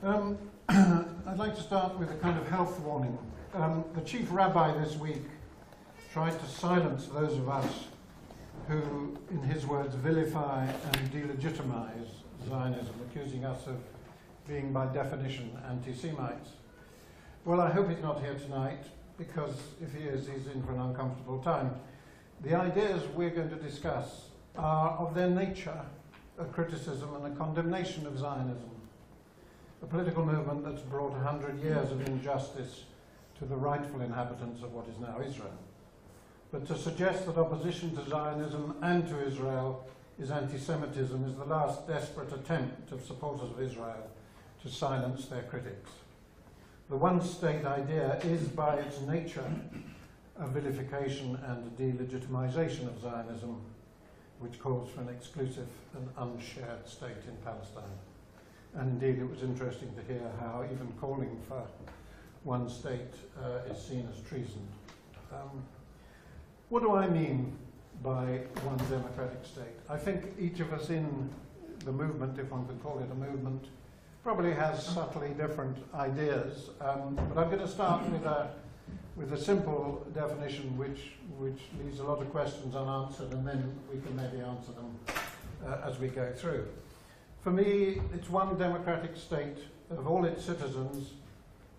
I'd like to start with a kind of health warning. The chief rabbi this week tried to silence those of us who, in his words, vilify and delegitimize Zionism, accusing us of being, by definition, anti-Semites. Well, I hope he's not here tonight, because if he is, he's in for an uncomfortable time. The ideas we're going to discuss are, of their nature, a criticism and a condemnation of Zionism, a political movement that's brought 100 years of injustice to the rightful inhabitants of what is now Israel. But to suggest that opposition to Zionism and to Israel is anti-Semitism is the last desperate attempt of supporters of Israel to silence their critics. The one-state idea is, by its nature, a vilification and a delegitimization of Zionism, which calls for an exclusive and unshared state in Palestine. And indeed, it was interesting to hear how even calling for one state is seen as treason. What do I mean by one democratic state? I think each of us in the movement, if one could call it a movement, probably has subtly different ideas. But I'm going to start with a simple definition which leaves a lot of questions unanswered, and then we can maybe answer them as we go through. For me, it's one democratic state of all its citizens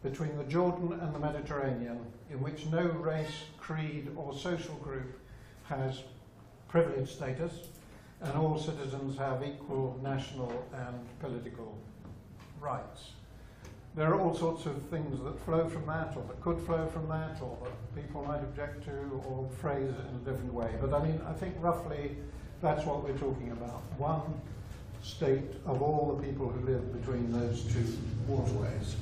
between the Jordan and the Mediterranean, in which no race, creed, or social group has privileged status, and all citizens have equal national and political rights. There are all sorts of things that flow from that, or that could flow from that, or that people might object to, or phrase it in a different way. But I mean, I think roughly that's what we're talking about. One state of all the people who live between those two waterways.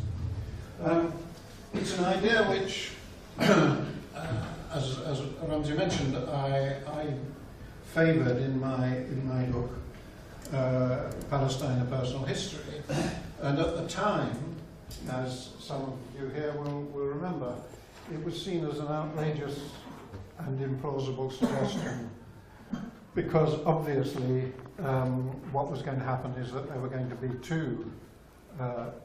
It's an idea which, as Ramsey mentioned, I favoured in my book, Palestine: A Personal History. And at the time, as some of you here will remember, it was seen as an outrageous and implausible suggestion, because obviously what was going to happen is that there were going to be two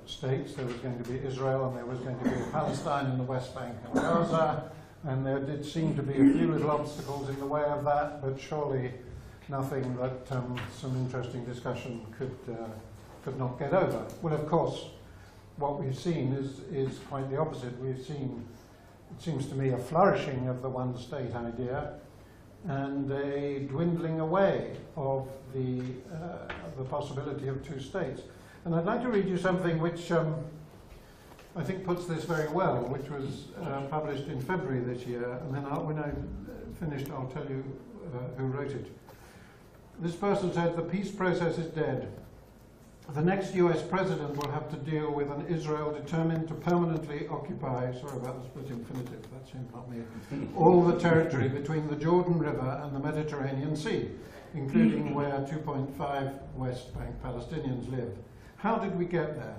states. There was going to be Israel, and there was going to be Palestine in the West Bank and Gaza, and there did seem to be a few little obstacles in the way of that, but surely nothing that some interesting discussion could not get over. Well, of course, what we've seen is quite the opposite. We've seen, it seems to me, a flourishing of the one-state idea and a dwindling away of the possibility of two states. And I'd like to read you something which I think puts this very well, which was published in February this year, and then when I've finished, I'll tell you who wrote it. This person said, "The peace process is dead. The next US president will have to deal with an Israel determined to permanently occupy," sorry about the split infinitive, that's him, not me, "all the territory between the Jordan River and the Mediterranean Sea, including where 2.5 West Bank Palestinians live. How did we get there?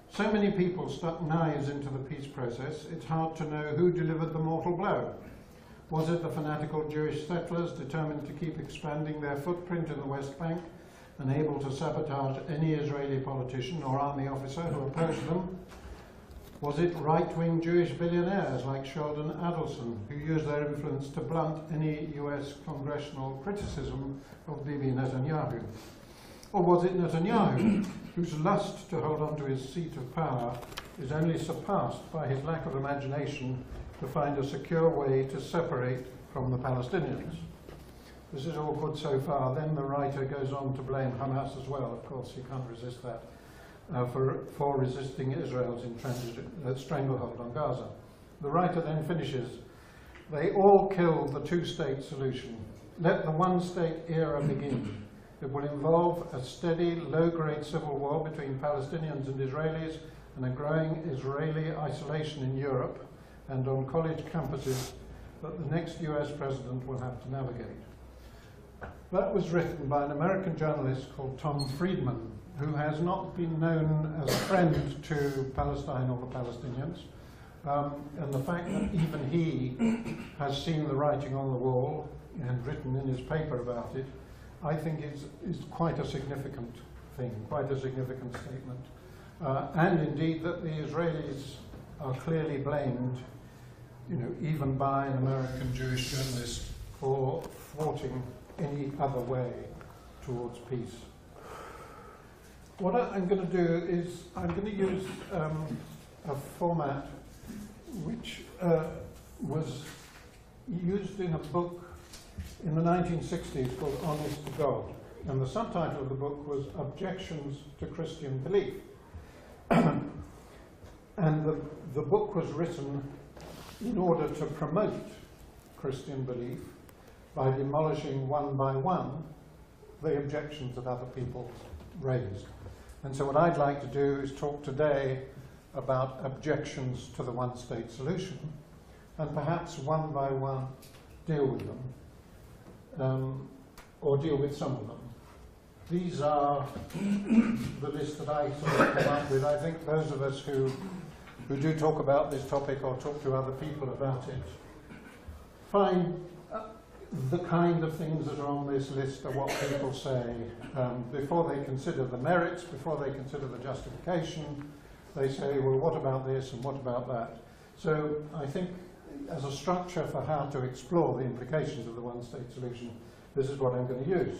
So many people stuck knives into the peace process, it's hard to know who delivered the mortal blow. Was it the fanatical Jewish settlers determined to keep expanding their footprint in the West Bank and able to sabotage any Israeli politician or army officer who opposed them? Was it right-wing Jewish billionaires like Sheldon Adelson who used their influence to blunt any US congressional criticism of Bibi Netanyahu? Or was it Netanyahu, whose lust to hold on to his seat of power is only surpassed by his lack of imagination to find a secure way to separate from the Palestinians?" This is all good so far. Then the writer goes on to blame Hamas as well. Of course, you can't resist that, for resisting Israel's intransigent stranglehold on Gaza. The writer then finishes, "They all killed the two-state solution. Let the one-state era begin. It will involve a steady, low-grade civil war between Palestinians and Israelis and a growing Israeli isolation in Europe and on college campuses that the next US president will have to navigate." That was written by an American journalist called Tom Friedman, who has not been known as a friend to Palestine or the Palestinians. And the fact that even he has seen the writing on the wall and written in his paper about it, I think is quite a significant thing, quite a significant statement. and indeed that the Israelis are clearly blamed, even by an American Jewish journalist, for thwarting any other way towards peace. What I'm going to do is I'm going to use a format which was used in a book in the 1960s called Honest to God. And the subtitle of the book was Objections to Christian Belief. And the book was written in order to promote Christian belief by demolishing one by one the objections that other people raised. And so what I'd like to do is talk today about objections to the one-state solution, and perhaps one by one deal with them, or deal with some of them. These are the list that I sort of come up with. I think those of us who do talk about this topic or talk to other people about it find the kind of things that are on this list are what people say before they consider the merits, before they consider the justification. They say, well, what about this and what about that? So I think as a structure for how to explore the implications of the one-state solution, this is what I'm going to use.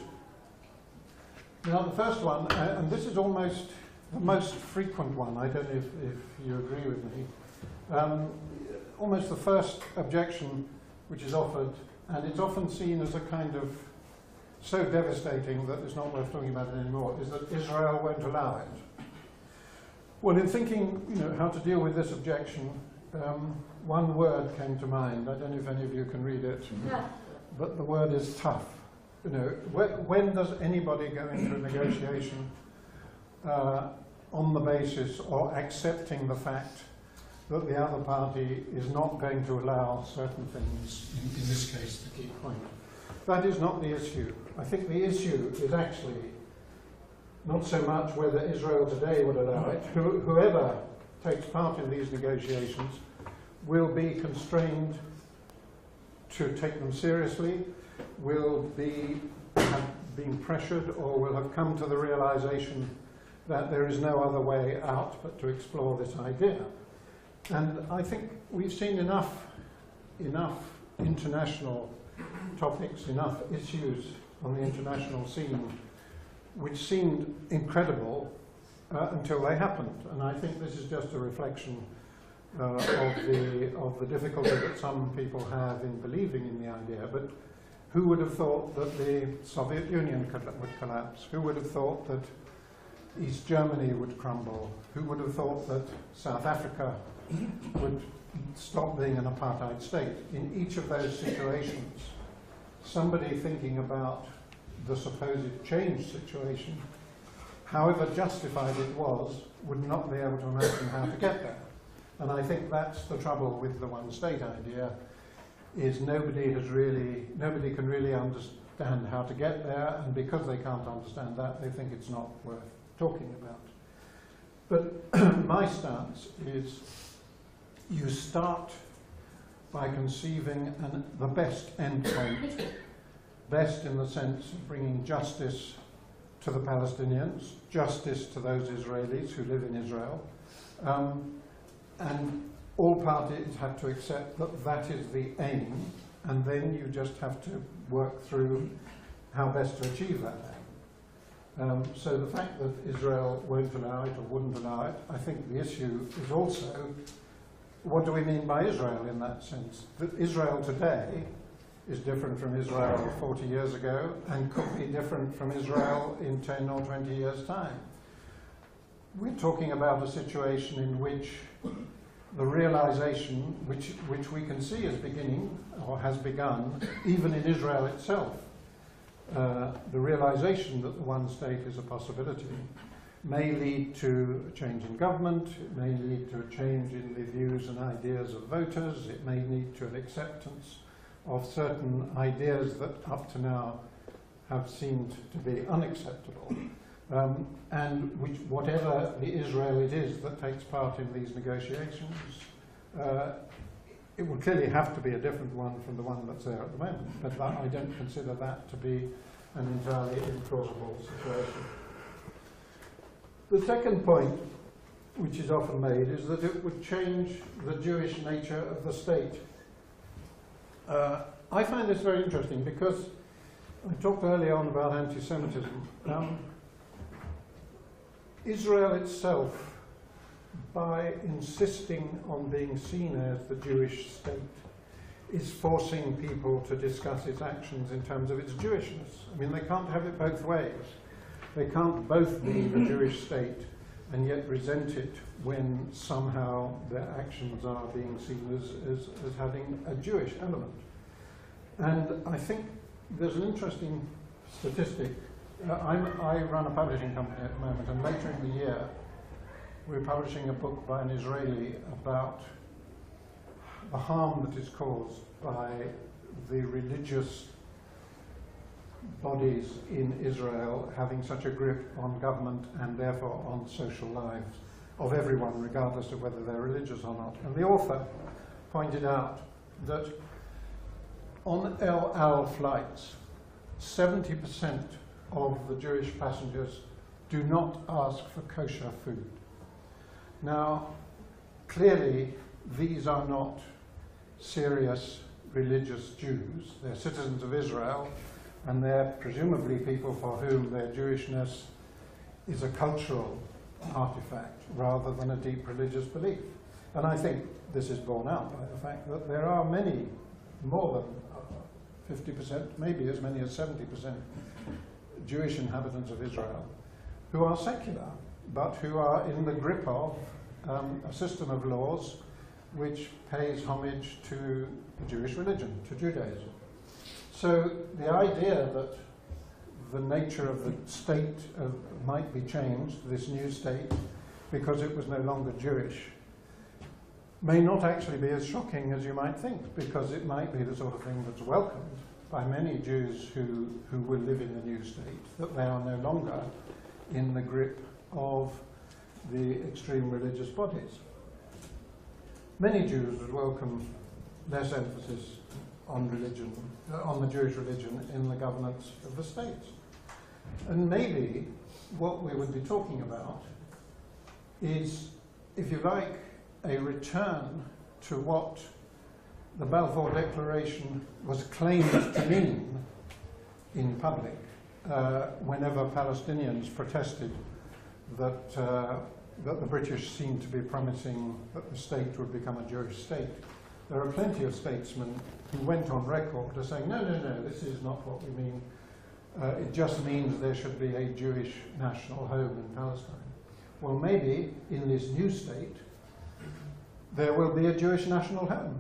Now the first one, and this is almost the most frequent one, I don't know if you agree with me, almost the first objection which is offered, and it's often seen as a kind of so devastating that it's not worth talking about it anymore, is that Israel won't allow it. Well, in thinking, how to deal with this objection, one word came to mind. I don't know if any of you can read it, but the word is tough. When does anybody go into a negotiation on the basis or accepting the fact that the other party is not going to allow certain things, in this case the key point? That is not the issue. I think the issue is actually not so much whether Israel today would allow it. Whoever takes part in these negotiations will be constrained to take them seriously, will have been pressured, or will have come to the realization that there is no other way out but to explore this idea. And I think we've seen enough international topics, enough issues on the international scene which seemed incredible until they happened. And I think this is just a reflection of the difficulty that some people have in believing in the idea. But who would have thought that the Soviet Union would collapse? Who would have thought that East Germany would crumble? Who would have thought that South Africa would stop being an apartheid state? In each of those situations, somebody thinking about the supposed change situation, however justified it was, would not be able to imagine how to get there. And I think that's the trouble with the one-state idea, is nobody can really understand how to get there, and because they can't understand that, they think it's not worth talking about. But my stance is you start by conceiving the best endpoint, best in the sense of bringing justice to the Palestinians, justice to those Israelis who live in Israel, and all parties have to accept that that is the aim, and then you just have to work through how best to achieve that aim. So the fact that Israel won't allow it or wouldn't allow it, I think the issue is also, what do we mean by Israel in that sense? That Israel today is different from Israel 40 years ago, and could be different from Israel in 10 or 20 years' time. We're talking about a situation in which the realization, which we can see is beginning, or has begun, even in Israel itself, the realization that the one state is a possibility may lead to a change in government, it may lead to a change in the views and ideas of voters, it may lead to an acceptance of certain ideas that up to now have seemed to be unacceptable. And whatever the Israel it is that takes part in these negotiations, it will clearly have to be a different one from the one that's there at the moment. But I don't consider that to be an entirely implausible situation. The second point which is often made, is that it would change the Jewish nature of the state. I find this very interesting because I talked earlier on about anti-Semitism. Israel itself, by insisting on being seen as the Jewish state, is forcing people to discuss its actions in terms of its Jewishness. I mean, they can't have it both ways. They can't both be the Jewish state and yet resent it when somehow their actions are being seen as having a Jewish element. And I think there's an interesting statistic. I run a publishing company at the moment, and later in the year we're publishing a book by an Israeli about the harm that is caused by the religious bodies in Israel having such a grip on government and therefore on social lives of everyone, regardless of whether they're religious or not. And the author pointed out that on El Al flights, 70% of the Jewish passengers do not ask for kosher food. Now, clearly, these are not serious religious Jews. They're citizens of Israel, and they're presumably people for whom their Jewishness is a cultural artifact rather than a deep religious belief. And I think this is borne out by the fact that there are many, more than 50%, maybe as many as 70% Jewish inhabitants of Israel who are secular, but who are in the grip of a system of laws which pays homage to the Jewish religion, to Judaism. So the idea that the nature of the state might be changed, this new state, because it was no longer Jewish, may not actually be as shocking as you might think, because it might be the sort of thing that's welcomed by many Jews who will live in the new state, that they are no longer in the grip of the extreme religious bodies. Many Jews would welcome less emphasis on religion, on the Jewish religion in the governance of the states. And maybe what we would be talking about is, if you like, a return to what the Balfour Declaration was claimed to mean in public whenever Palestinians protested that the British seemed to be promising that the state would become a Jewish state. There are plenty of statesmen who went on record as saying, no, this is not what we mean. It just means there should be a Jewish national home in Palestine. Well, maybe in this new state, there will be a Jewish national home.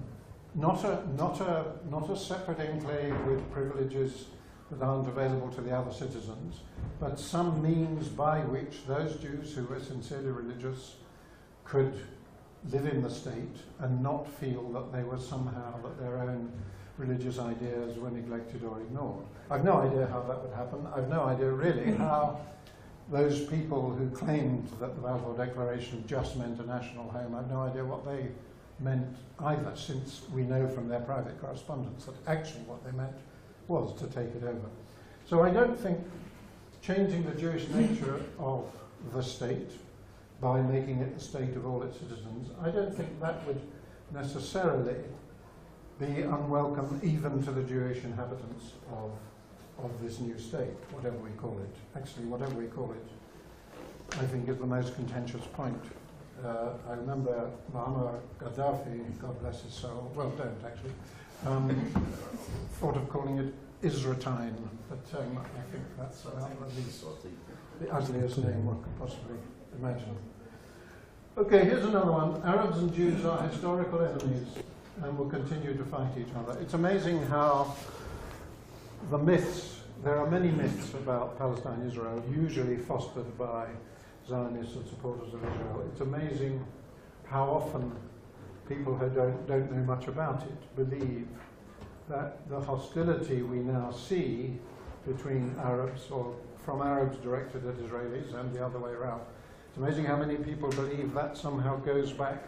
Not a separate enclave with privileges that aren't available to the other citizens, but some means by which those Jews who were sincerely religious could live in the state and not feel that they were somehow, that their own religious ideas were neglected or ignored. I've no idea how that would happen. I've no idea really how those people who claimed that the Balfour Declaration just meant a national home, I've no idea what they meant either, since we know from their private correspondence that actually what they meant was to take it over. So I don't think changing the Jewish nature of the state by making it the state of all its citizens, I don't think that would necessarily be unwelcome even to the Jewish inhabitants of this new state, whatever we call it. Actually, whatever we call it, I think is the most contentious point. I remember Muammar Gaddafi, God bless his soul, well, don't actually, thought of calling it Israeltine, but I think that's at least the ugliest name one could possibly imagine. Okay, here's another one. Arabs and Jews are historical enemies and will continue to fight each other. It's amazing how the myths, there are many myths about Palestine-Israel, usually fostered by Zionists and supporters of Israel. It's amazing how often people who don't know much about it believe that the hostility we now see between Arabs, or from Arabs directed at Israelis and the other way around, it's amazing how many people believe that somehow goes back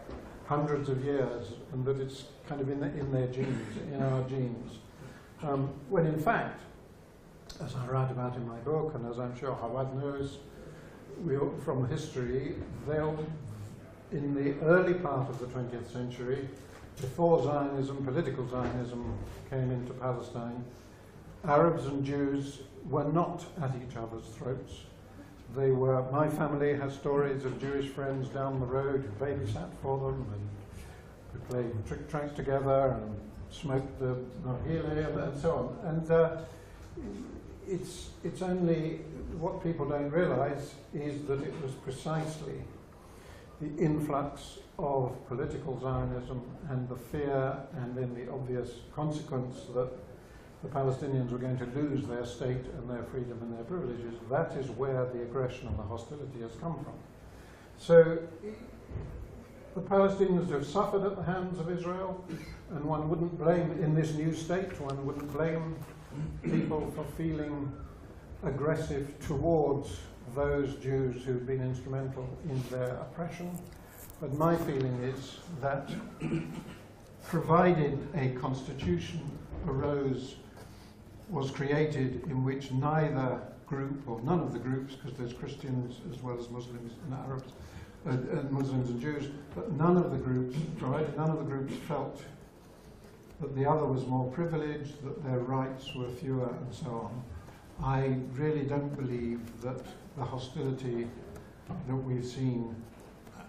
hundreds of years and that it's kind of in their genes, in our genes. When in fact, as I write about in my book, and as I'm sure Awad knows, from history, in the early part of the 20th century, before Zionism, political Zionism came into Palestine, Arabs and Jews were not at each other's throats. They were, my family has stories of Jewish friends down the road who babysat for them and who played trick tracks together and smoked the narghile and so on. And it's only, what people don't realize is that it was precisely the influx of political Zionism and the fear and then the obvious consequence that the Palestinians were going to lose their state and their freedom and their privileges. That is where the aggression and the hostility has come from. So the Palestinians have suffered at the hands of Israel, and one wouldn't blame, in this new state, one wouldn't blame people for feeling aggressive towards those Jews who've been instrumental in their oppression. But my feeling is that provided a constitution was created in which neither group, or none of the groups, because there's Christians as well as Muslims and Arabs, Muslims and Jews, but none of the groups, provided none of the groups felt that the other was more privileged, that their rights were fewer and so on, I really don't believe that the hostility that we've seen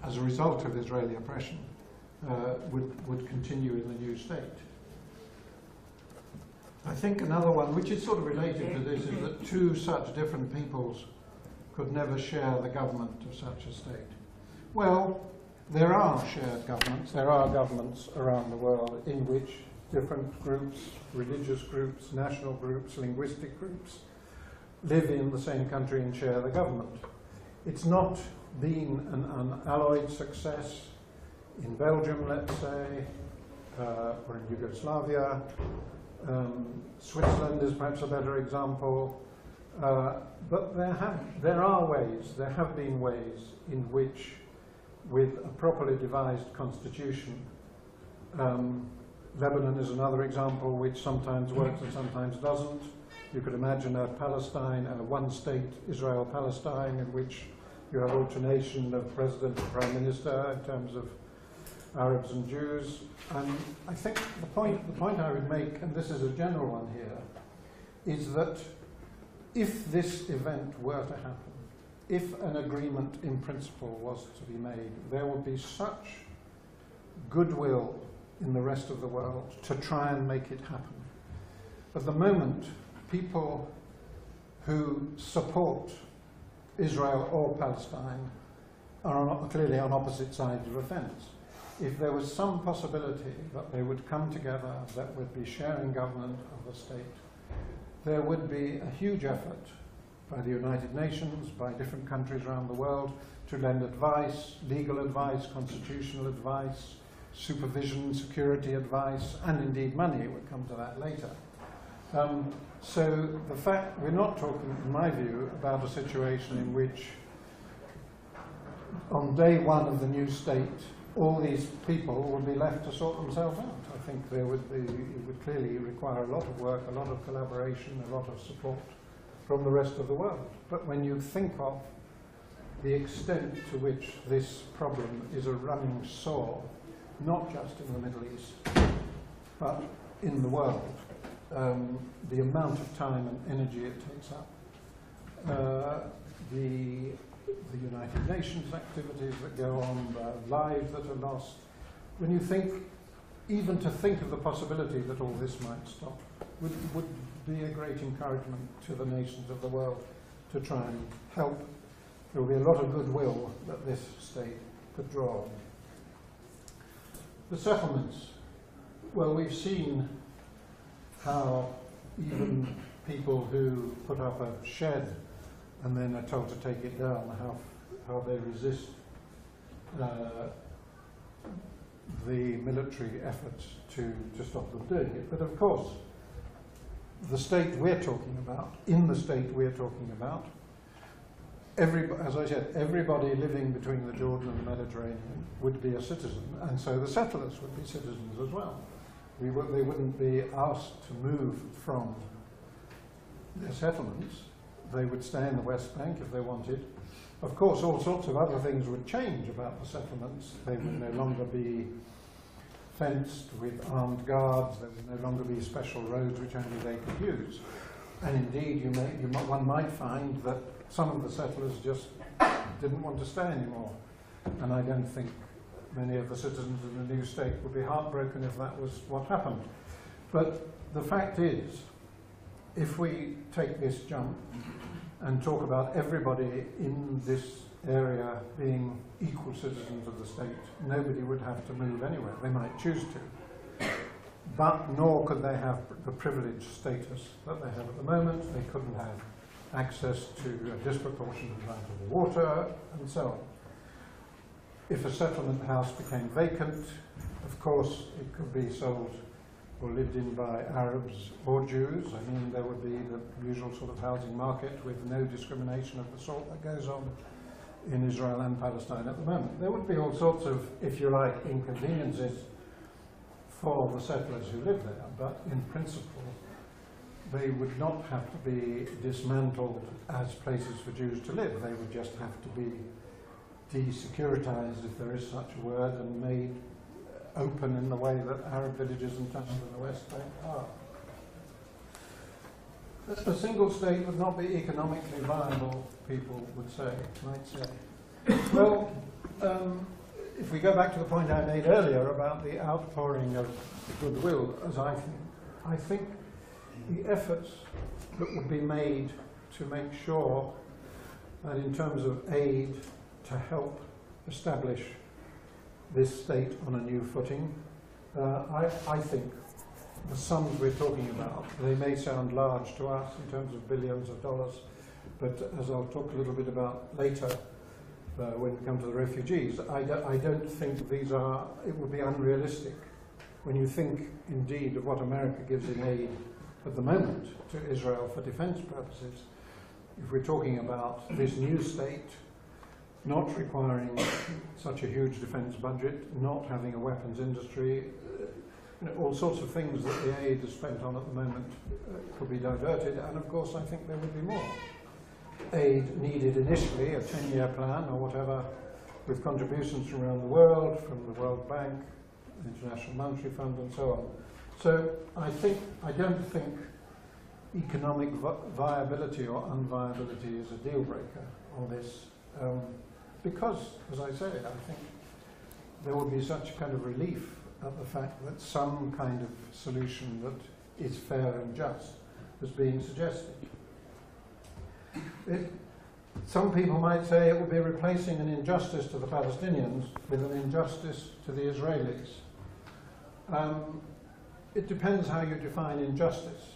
as a result of Israeli oppression would continue in the new state. I think another one, which is sort of related to this, is that two such different peoples could never share the government of such a state. Well, there are shared governments. There are governments around the world in which different groups, religious groups, national groups, linguistic groups, live in the same country and share the government. It's not been an unalloyed success in Belgium, let's say, or in Yugoslavia. Switzerland is perhaps a better example. But there have been ways in which, with a properly devised constitution, Lebanon is another example which sometimes works and sometimes doesn't. You could imagine a Palestine, a one-state Israel-Palestine, in which you have alternation of president and prime minister in terms of Arabs and Jews. And I think the point I would make, and this is a general one here, is that if this event were to happen, if an agreement in principle was to be made, there would be such goodwill in the rest of the world to try and make it happen. At the moment, people who support Israel or Palestine are clearly on opposite sides of the fence. If there was some possibility that they would come together, that would be sharing government of the state, there would be a huge effort by the United Nations, by different countries around the world, to lend advice, legal advice, constitutional advice, supervision, security advice, and indeed money. We'll come to that later. So the fact, we're not talking, in my view, about a situation in which on day one of the new state, all these people would be left to sort themselves out. I think it would clearly require a lot of work, a lot of collaboration, a lot of support from the rest of the world. But when you think of the extent to which this problem is a running sore, not just in the Middle East, but in the world, the amount of time and energy it takes up, the United Nations activities that go on, the lives that are lost. When you think, even to think of the possibility that all this might stop, would be a great encouragement to the nations of the world to try and help. There will be a lot of goodwill that this state could draw on. The settlements. Well, we've seen how even people who put up a shed and then are told to take it down, how they resist the military efforts to stop them doing it. But of course, the state we're talking about, in the state we're talking about, as I said, everybody living between the Jordan and the Mediterranean would be a citizen, and so the settlers would be citizens as well. They wouldn't be asked to move from their settlements. they would stay in the West Bank if they wanted. Of course, all sorts of other things would change about the settlements. They would no longer be fenced with armed guards. There would no longer be special roads which only they could use. And indeed, one might find that some of the settlers just didn't want to stay anymore. And I don't think many of the citizens in the new state would be heartbroken if that was what happened. But the fact is, if we take this jump and talk about everybody in this area being equal citizens of the state, nobody would have to move anywhere. They might choose to. But nor could they have the privileged status that they have at the moment. They couldn't have access to a disproportionate amount of water, and so on. If a settlement house became vacant, of course, it could be sold or lived in by Arabs or Jews. I mean, there would be the usual sort of housing market with no discrimination of the sort that goes on in Israel and Palestine at the moment. There would be all sorts of, if you like, inconveniences for the settlers who live there, but in principle, they would not have to be dismantled as places for Jews to live. They would just have to be desecuritized, if there is such a word, and made open in the way that Arab villages and towns in the West Bank are. A single state would not be economically viable, people might say. Well, if we go back to the point I made earlier about the outpouring of goodwill, as I think the efforts that would be made to make sure that in terms of aid to help establish this state on a new footing, I think the sums we're talking about, they may sound large to us in terms of billions of dollars, but as I'll talk a little bit about later, when we come to the refugees, I don't think it would be unrealistic when you think indeed of what America gives in aid at the moment to Israel for defense purposes. If we're talking about this new state not requiring such a huge defense budget, not having a weapons industry, all sorts of things that the aid is spent on at the moment could be diverted, and of course I think there would be more aid needed initially, a 10-year plan or whatever, with contributions from around the world, from the World Bank, the International Monetary Fund, and so on. So I don't think economic viability or unviability is a deal breaker on this, because, as I say, I think there would be such kind of relief at the fact that some kind of solution that is fair and just was being suggested. Some people might say it would be replacing an injustice to the Palestinians with an injustice to the Israelis. It depends how you define injustice.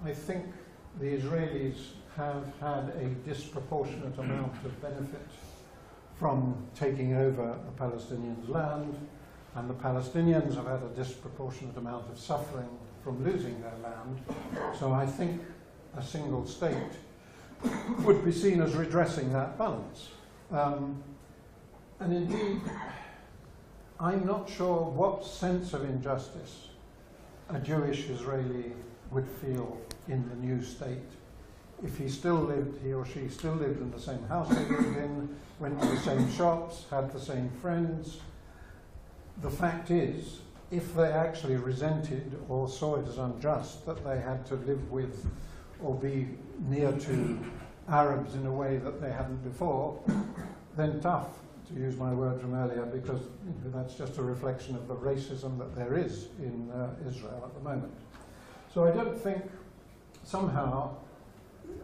I think the Israelis have had a disproportionate amount of benefit from taking over the Palestinians' land, and the Palestinians have had a disproportionate amount of suffering from losing their land. So I think a single state would be seen as redressing that balance. And indeed, I'm not sure what sense of injustice a Jewish Israeli would feel in the new state if he or she still lived in the same house they lived in, went to the same shops, had the same friends. The fact is, if they actually resented or saw it as unjust that they had to live with or be near to Arabs in a way that they hadn't before, then tough, to use my word from earlier, because that's just a reflection of the racism that there is in Israel at the moment. So I don't think, somehow,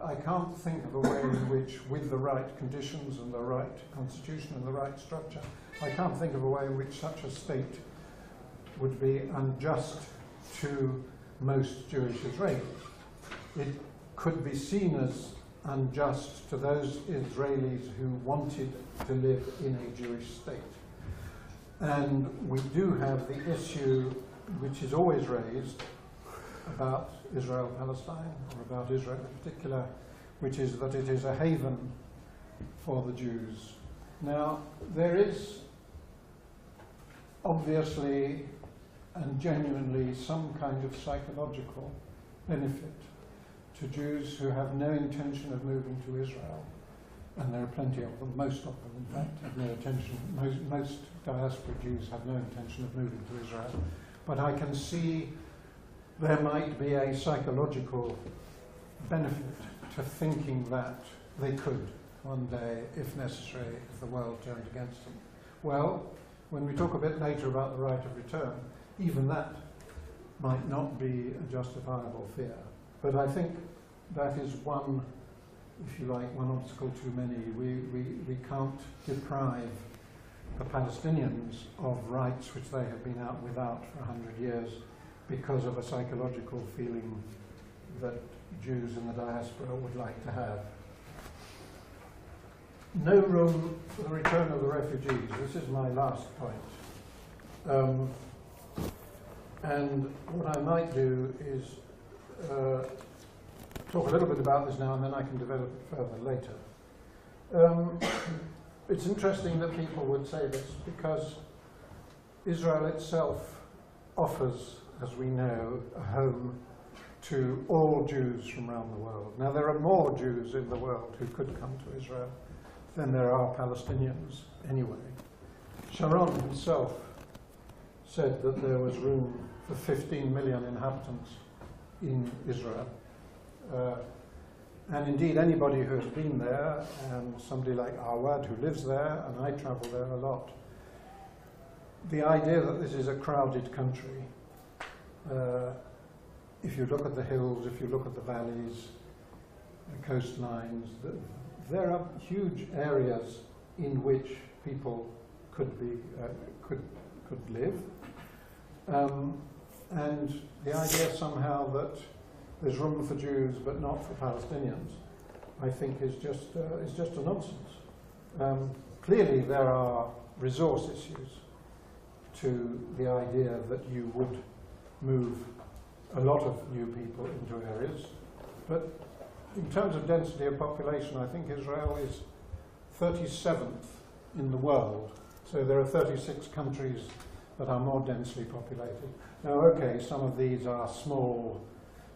I can't think of a way in which, with the right conditions and the right constitution and the right structure, I can't think of a way in which such a state would be unjust to most Jewish Israelis. It could be seen as unjust to those Israelis who wanted to live in a Jewish state. And we do have the issue, which is always raised, about Israel-Palestine, or about Israel in particular, which is that it is a haven for the Jews. Now, there is obviously and genuinely some kind of psychological benefit to Jews who have no intention of moving to Israel, and there are plenty of them, most of them in fact have no intention, most diaspora Jews have no intention of moving to Israel, but I can see there might be a psychological benefit to thinking that they could one day, if necessary, if the world turned against them. Well, when we talk a bit later about the right of return, even that might not be a justifiable fear. But I think that is one, if you like, one obstacle too many. We can't deprive the Palestinians of rights which they have been out without for 100 years because of a psychological feeling that Jews in the diaspora would like to have. No room for the return of the refugees. This is my last point. And what I might do is talk a little bit about this now, and then I can develop it further later. It's interesting that people would say this because Israel itself offers, as we know, a home to all Jews from around the world. Now, there are more Jews in the world who could come to Israel than there are Palestinians anyway. Sharon himself said that there was room for 15 million inhabitants in Israel. And indeed, anybody who has been there, and somebody like Awad who lives there, and I travel there a lot, the idea that this is a crowded country, if you look at the hills, if you look at the valleys, the coastlines, there are huge areas in which people could live, and the idea somehow that there's room for Jews but not for Palestinians, I think is just a nonsense. Clearly, there are resource issues to the idea that you would move a lot of new people into areas, but in terms of density of population, I think Israel is 37th in the world. So there are 36 countries that are more densely populated. Now, okay, some of these are small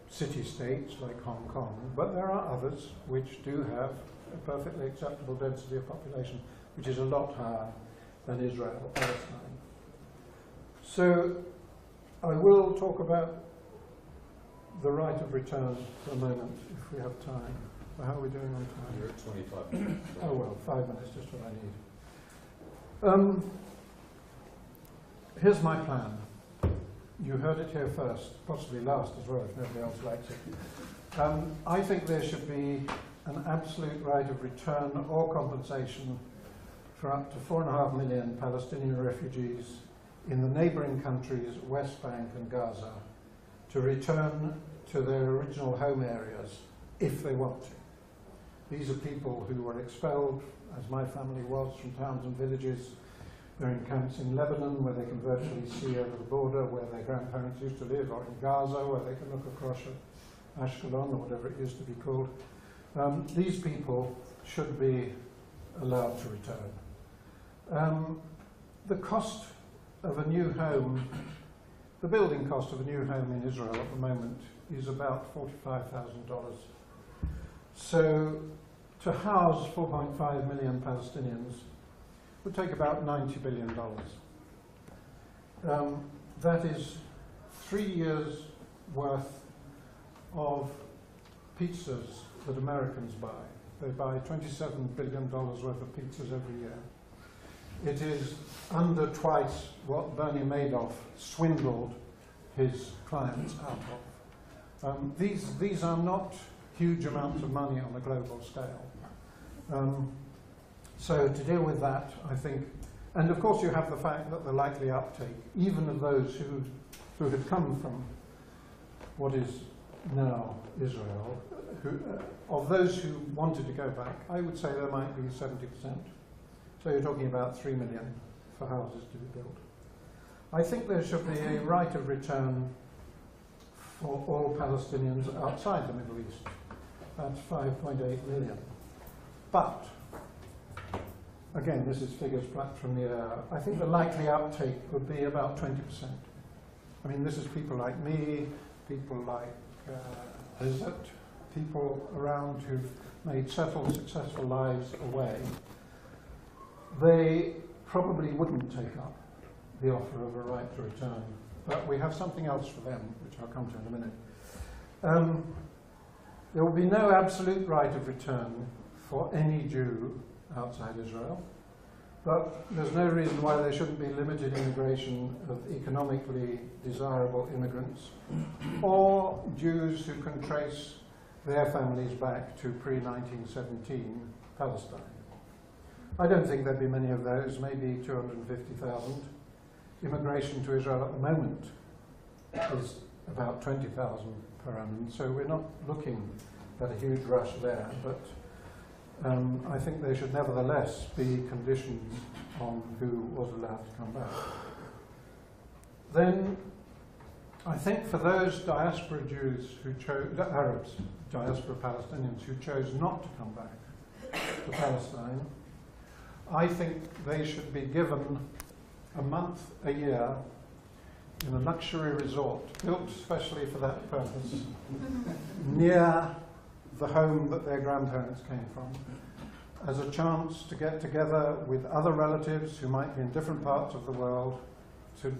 city-states like Hong Kong, but there are others which do have a perfectly acceptable density of population, which is a lot higher than Israel or Palestine. So I will talk about the right of return for a moment, if we have time. How are we doing on time? You're at 25 minutes. Oh well, 5 minutes, just what I need. Here's my plan. You heard it here first, possibly last as well, if nobody else likes it. I think there should be an absolute right of return or compensation for up to 4.5 million Palestinian refugees in the neighbouring countries, West Bank and Gaza, to return to their original home areas if they want to. These are people who were expelled, as my family was, from towns and villages. They're in camps in Lebanon where they can virtually see over the border where their grandparents used to live, or in Gaza where they can look across at Ashkelon or whatever it used to be called. These people should be allowed to return. The cost of a new home, the building cost of a new home in Israel at the moment is about $45,000. So to house 4.5 million Palestinians would take about $90 billion. That is 3 years' worth of pizzas that Americans buy. They buy $27 billion worth of pizzas every year. It is under twice what Bernie Madoff swindled his clients out of. These are not huge amounts of money on a global scale. So to deal with that, I think, and of course you have the fact that the likely uptake, even of those who had come from what is now Israel, of those who wanted to go back, I would say there might be 70%. So you're talking about 3 million for houses to be built. I think there should be a right of return for all Palestinians outside the Middle East. That's 5.8 million. But, again, this is figures plucked from the air. I think the likely uptake would be about 20%. I mean, this is people like me, people like Izzat, people around who've made settled, successful lives away, they probably wouldn't take up the offer of a right to return. But we have something else for them, which I'll come to in a minute. There will be no absolute right of return for any Jew outside Israel, but there's no reason why there shouldn't be limited immigration of economically desirable immigrants or Jews who can trace their families back to pre-1917 Palestine. I don't think there'd be many of those, maybe 250,000. Immigration to Israel at the moment is about 20,000 per annum, so we're not looking at a huge rush there, but I think there should nevertheless be conditions on who was allowed to come back. Then, I think for those diaspora Jews who chose, Arabs, diaspora Palestinians who chose not to come back to Palestine, I think they should be given a month a year in a luxury resort built especially for that purpose, near the home that their grandparents came from, as a chance to get together with other relatives who might be in different parts of the world, to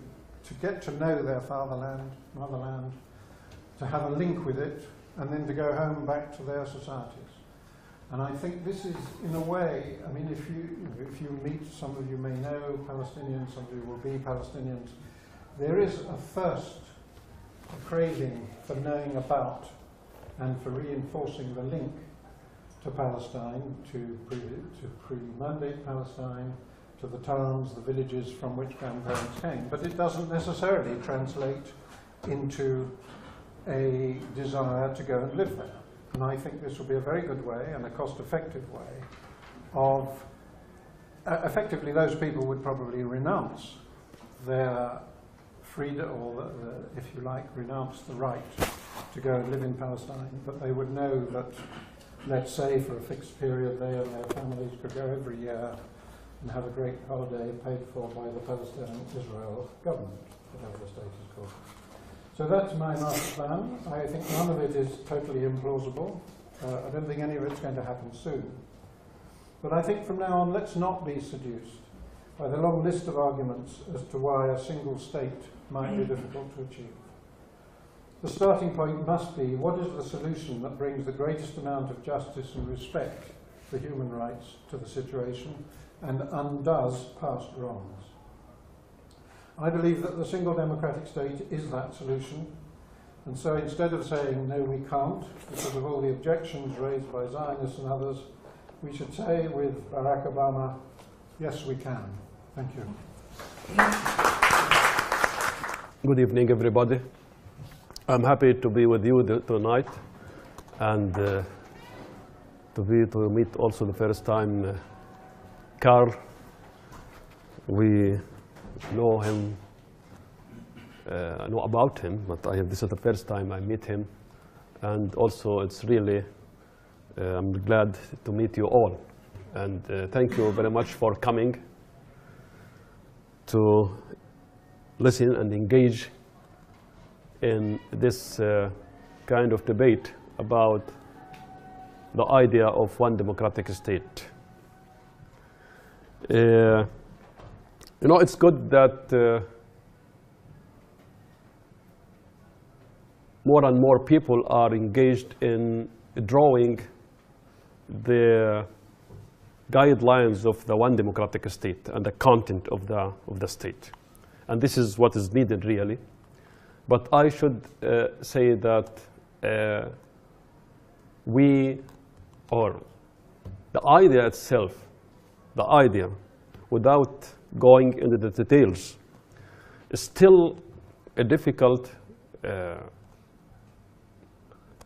get to know their fatherland, motherland, to have a link with it, and then to go home back to their societies. And I think this is, in a way, I mean, if you meet, some of you may know Palestinians, some of you will be Palestinians, there is a thirst, a craving for knowing about and for reinforcing the link to Palestine, to pre-mandate Palestine, to the towns, the villages from which grandparents came. But it doesn't necessarily translate into a desire to go and live there. And I think this will be a very good way and a cost-effective way of, effectively those people would probably renounce their freedom, or if you like, renounce the right to go and live in Palestine, but they would know that, let's say for a fixed period, they and their families could go every year and have a great holiday paid for by the Palestine-Israel government, whatever the state is called. So that's my master plan. I think none of it is totally implausible. I don't think any of it's going to happen soon. But I think from now on, let's not be seduced by the long list of arguments as to why a single state might be difficult to achieve. The starting point must be, what is the solution that brings the greatest amount of justice and respect for human rights to the situation and undoes past wrongs? I believe that the single democratic state is that solution, and so instead of saying, no, we can't, because of all the objections raised by Zionists and others, we should say with Barack Obama, yes, we can. Thank you. Good evening, everybody. I'm happy to be with you tonight, and to meet also the first time Karl. We know him, I know about him, but this is the first time I meet him, and also it's really, I'm glad to meet you all, and thank you very much for coming to listen and engage in this kind of debate about the idea of one democratic state. You know, it's good that more and more people are engaged in drawing the guidelines of the one democratic state and the content of the state. And this is what is needed, really. But I should say that the idea itself, the idea, without going into the details, is still a difficult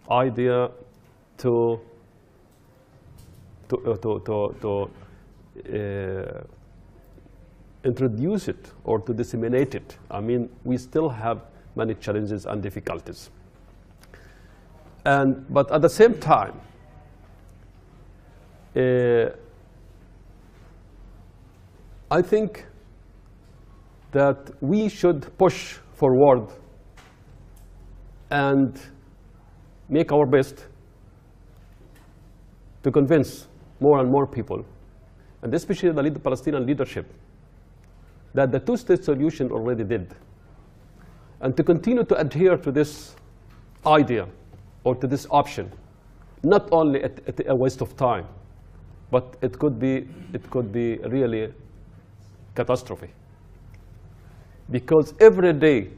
idea to introduce it or to disseminate it. I mean, we still have many challenges and difficulties. But at the same time, I think that we should push forward and make our best to convince more and more people, and especially the Palestinian leadership, that the two-state solution already did. And to continue to adhere to this idea or to this option, not only at a waste of time, but it could be really catastrophe. Because every day,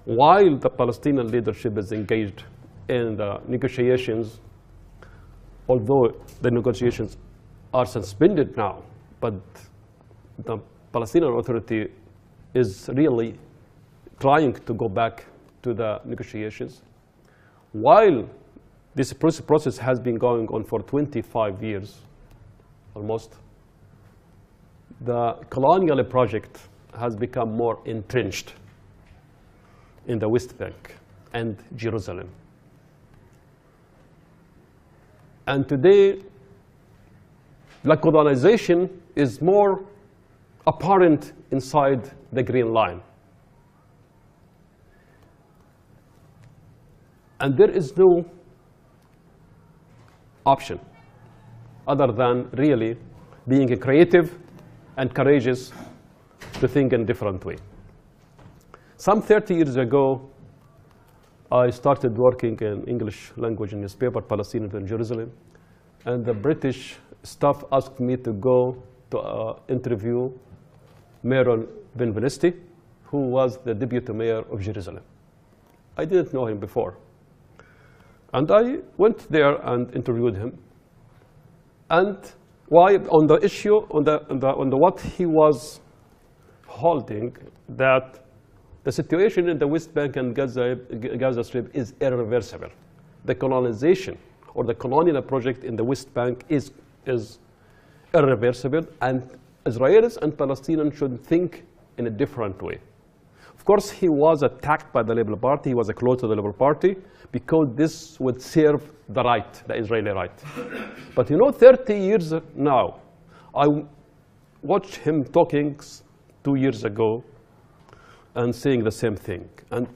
while the Palestinian leadership is engaged in the negotiations, although the negotiations are suspended now, but the Palestinian Authority is really trying to go back to the negotiations. While this process has been going on for 25 years, almost, the colonial project has become more entrenched in the West Bank and Jerusalem. And today, the colonization is more apparent inside the Green Line. And there is no option other than really being creative and courageous to think in a different way. Some 30 years ago, I started working in English language newspaper, Palestinian in Jerusalem, and the British staff asked me to go to interview Mayor Benveniste, who was the deputy mayor of Jerusalem. I didn't know him before. And I went there and interviewed him. And why on the issue, on the what he was holding, that the situation in the West Bank and Gaza Strip is irreversible. The colonization or the colonial project in the West Bank is irreversible, and Israelis and Palestinians should think in a different way. Of course, he was attacked by the Labour Party. He was close to the Labour Party because this would serve the right, the Israeli right. But you know, 30 years now, I watched him talking 2 years ago and saying the same thing. And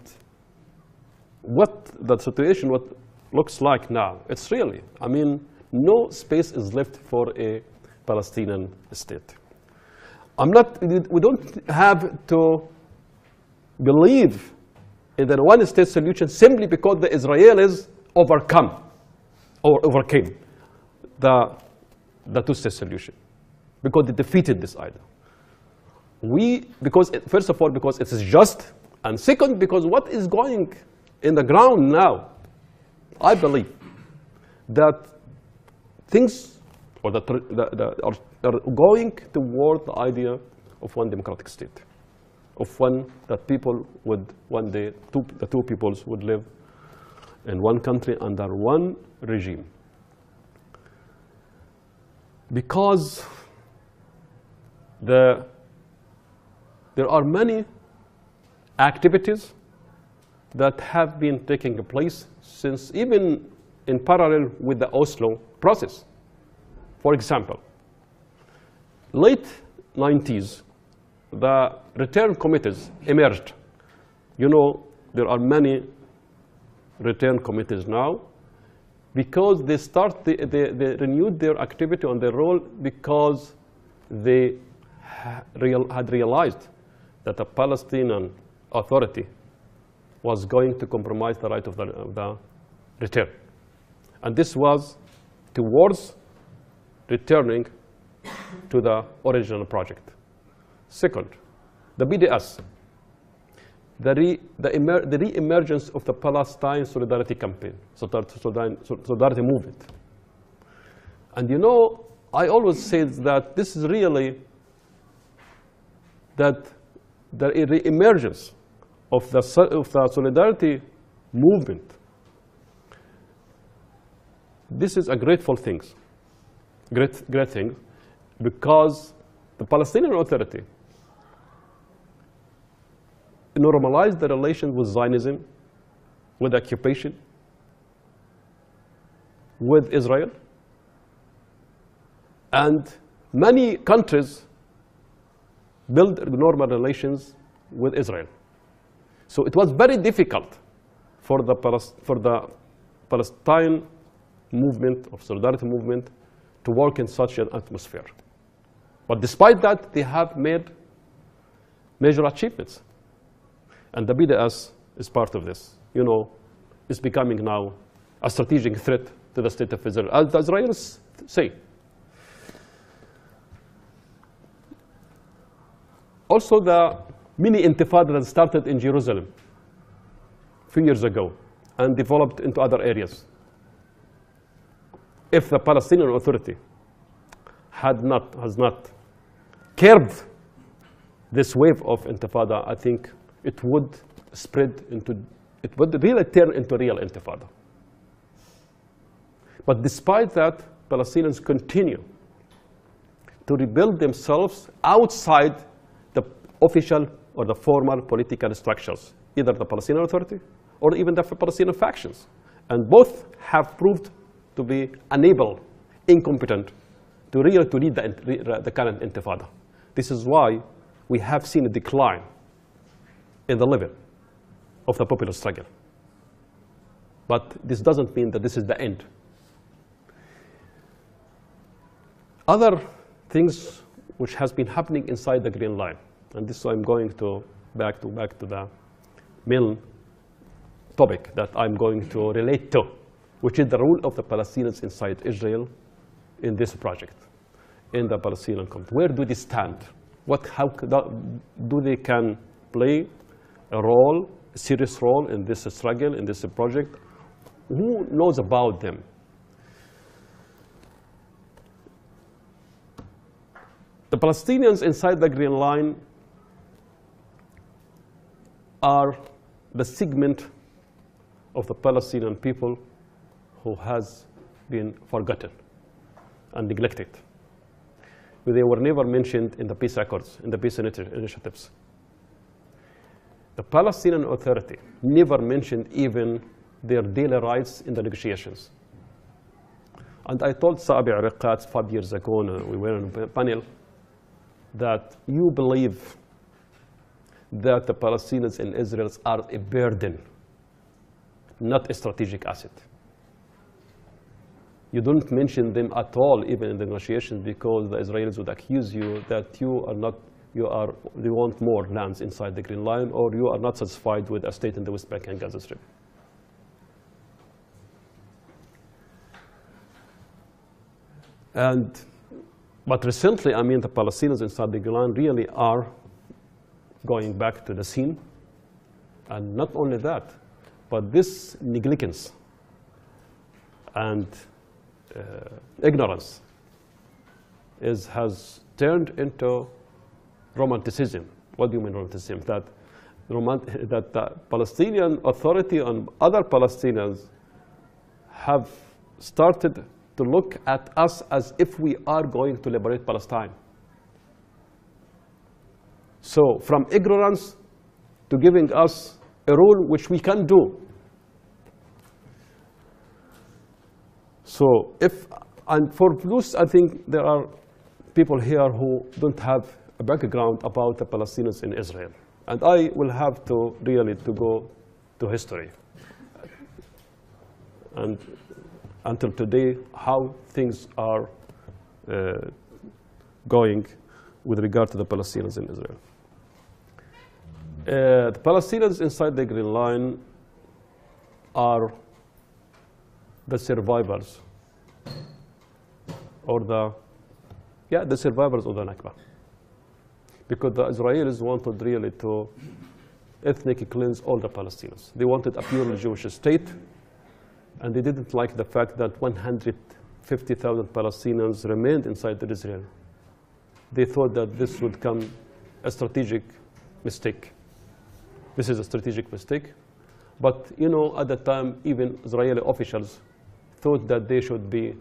what the situation, what looks like now, it's really, I mean, no space is left for a Palestinian state. We don't have to believe in the one-state solution simply because the Israelis overcame the two-state solution, because they defeated this idea. First of all, because it is just, and second, because what is going in the ground now, I believe that things are going toward the idea of one democratic state, of one that people would one day, the two peoples would live in one country under one regime. Because there are many activities that have been taking place since, even in parallel with the Oslo process. For example, late 90s, the return committees emerged. You know, there are many return committees now because they renewed their activity on their role because they had realized that the Palestinian Authority was going to compromise the right of the return. And this was towards returning to the original project. Second, the BDS, the re-emergence of the Palestine Solidarity Campaign, Solidarity Movement. And you know, I always say that this is really that the re-emergence of the Solidarity Movement. This is a grateful thing, great thing, because the Palestinian Authority normalized the relations with Zionism, with occupation, with Israel, and many countries build normal relations with Israel. So it was very difficult for the Palestine movement, of solidarity movement, to work in such an atmosphere. But despite that, they have made major achievements. And the BDS is part of this. You know, it's becoming now a strategic threat to the state of Israel, as the Israelis say. Also, the mini intifada that started in Jerusalem a few years ago and developed into other areas. If the Palestinian Authority has not curbed this wave of intifada, I think it would spread into, it would really turn into real intifada. But despite that, Palestinians continue to rebuild themselves outside the official or the formal political structures, either the Palestinian Authority or even the Palestinian factions. And both have proved to be unable, incompetent, to lead the current intifada. This is why we have seen a decline in the level of the popular struggle. But this doesn't mean that this is the end. Other things which has been happening inside the Green Line, and this I'm going to back to the main topic that I'm going to relate to, which is the role of the Palestinians inside Israel in this project, in the Palestinian community. Where do they stand? How do they can play a role, a serious role in this struggle, in this project? Who knows about them? The Palestinians inside the Green Line are the segment of the Palestinian people who has been forgotten and neglected. They were never mentioned in the peace accords, in the peace initiatives. The Palestinian Authority never mentioned even their daily rights in the negotiations. And I told Sabbagh 5 years ago, we were on a panel, that you believe that the Palestinians in Israel are a burden, not a strategic asset. You don't mention them at all, even in the negotiations, because the Israelis would accuse you that you want more lands inside the Green Line, or you are not satisfied with a state in the West Bank and Gaza Strip. But recently, I mean, the Palestinians inside the Green Line really are going back to the scene. And not only that, but this negligence and ignorance has turned into romanticism. What do you mean romanticism? That the Palestinian Authority and other Palestinians have started to look at us as if we are going to liberate Palestine. So from ignorance to giving us a role which we can do. So and for those, I think there are people here who don't have a background about the Palestinians in Israel. And I will have to really go to history. And until today, how things are going with regard to the Palestinians in Israel. The Palestinians inside the Green Line are the survivors, or the survivors of the Nakba. Because the Israelis wanted really to ethnically cleanse all the Palestinians. They wanted a purely Jewish state, and they didn't like the fact that 150,000 Palestinians remained inside Israel. They thought that this would come a strategic mistake. This is a strategic mistake. But, you know, at the time, even Israeli officials thought that they should be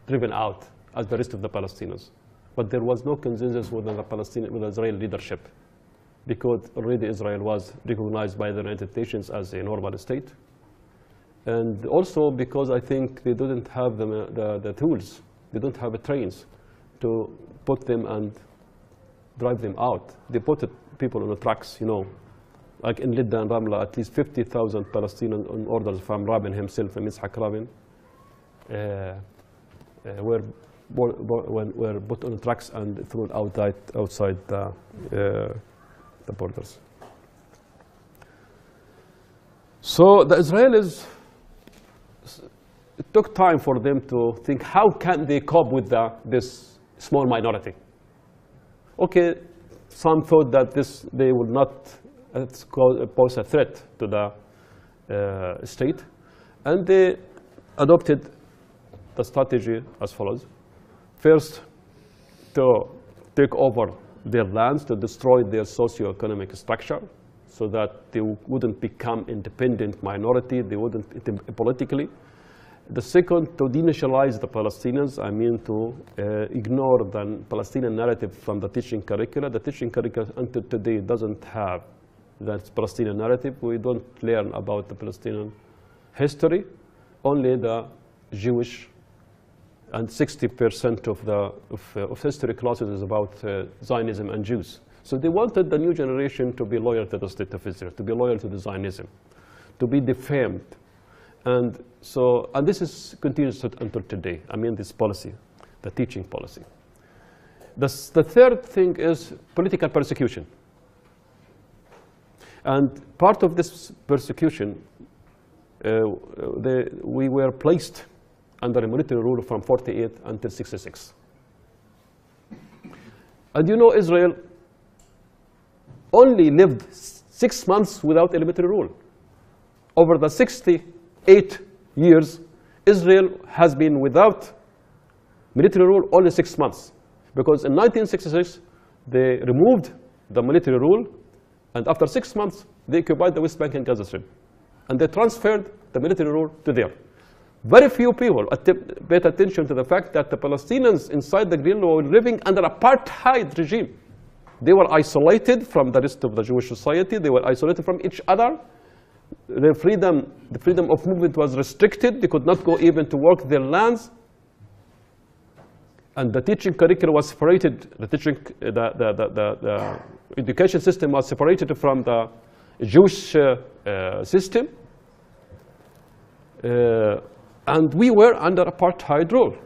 driven out as the rest of the Palestinians. But there was no consensus with the Israeli leadership, because already Israel was recognized by the United Nations as a normal state. And also because I think they didn't have the tools, they don't have the trains to put them and drive them out. They put people on the trucks, you know, like in Lidda and Ramla, at least 50,000 Palestinians on orders from Rabin himself and Yitzhak Rabin. were put on trucks and thrown outside the borders. So the Israelis, it took time for them to think, how can they cope with this small minority? Okay, some thought that they would not pose a threat to the state, and they adopted the strategy as follows. First, to take over their lands, to destroy their socio-economic structure, so that they wouldn't become independent minority, they wouldn't politically. The second, to denationalize the Palestinians, I mean to ignore the Palestinian narrative from the teaching curricula. The teaching curricula until today doesn't have that Palestinian narrative. We don't learn about the Palestinian history, only the Jewish, and 60% of history classes is about Zionism and Jews. So they wanted the new generation to be loyal to the state of Israel, to be loyal to the Zionism, to be defamed. And this continues until today. I mean, this policy, the teaching policy. The third thing is political persecution. And part of this persecution, we were placed under a military rule from 48 until 66. And you know, Israel only lived 6 months without a military rule. Over the 68 years, Israel has been without military rule only 6 months. Because in 1966, they removed the military rule, and after 6 months, they occupied the West Bank and Gaza Strip. And they transferred the military rule to there. Very few people paid attention to the fact that the Palestinians inside the Green Wall were living under apartheid regime. They were isolated from the rest of the Jewish society. They were isolated from each other. The freedom of movement was restricted. They could not go even to work their lands. And the teaching curriculum was separated. The education system was separated from the Jewish system. And we were under apartheid rule.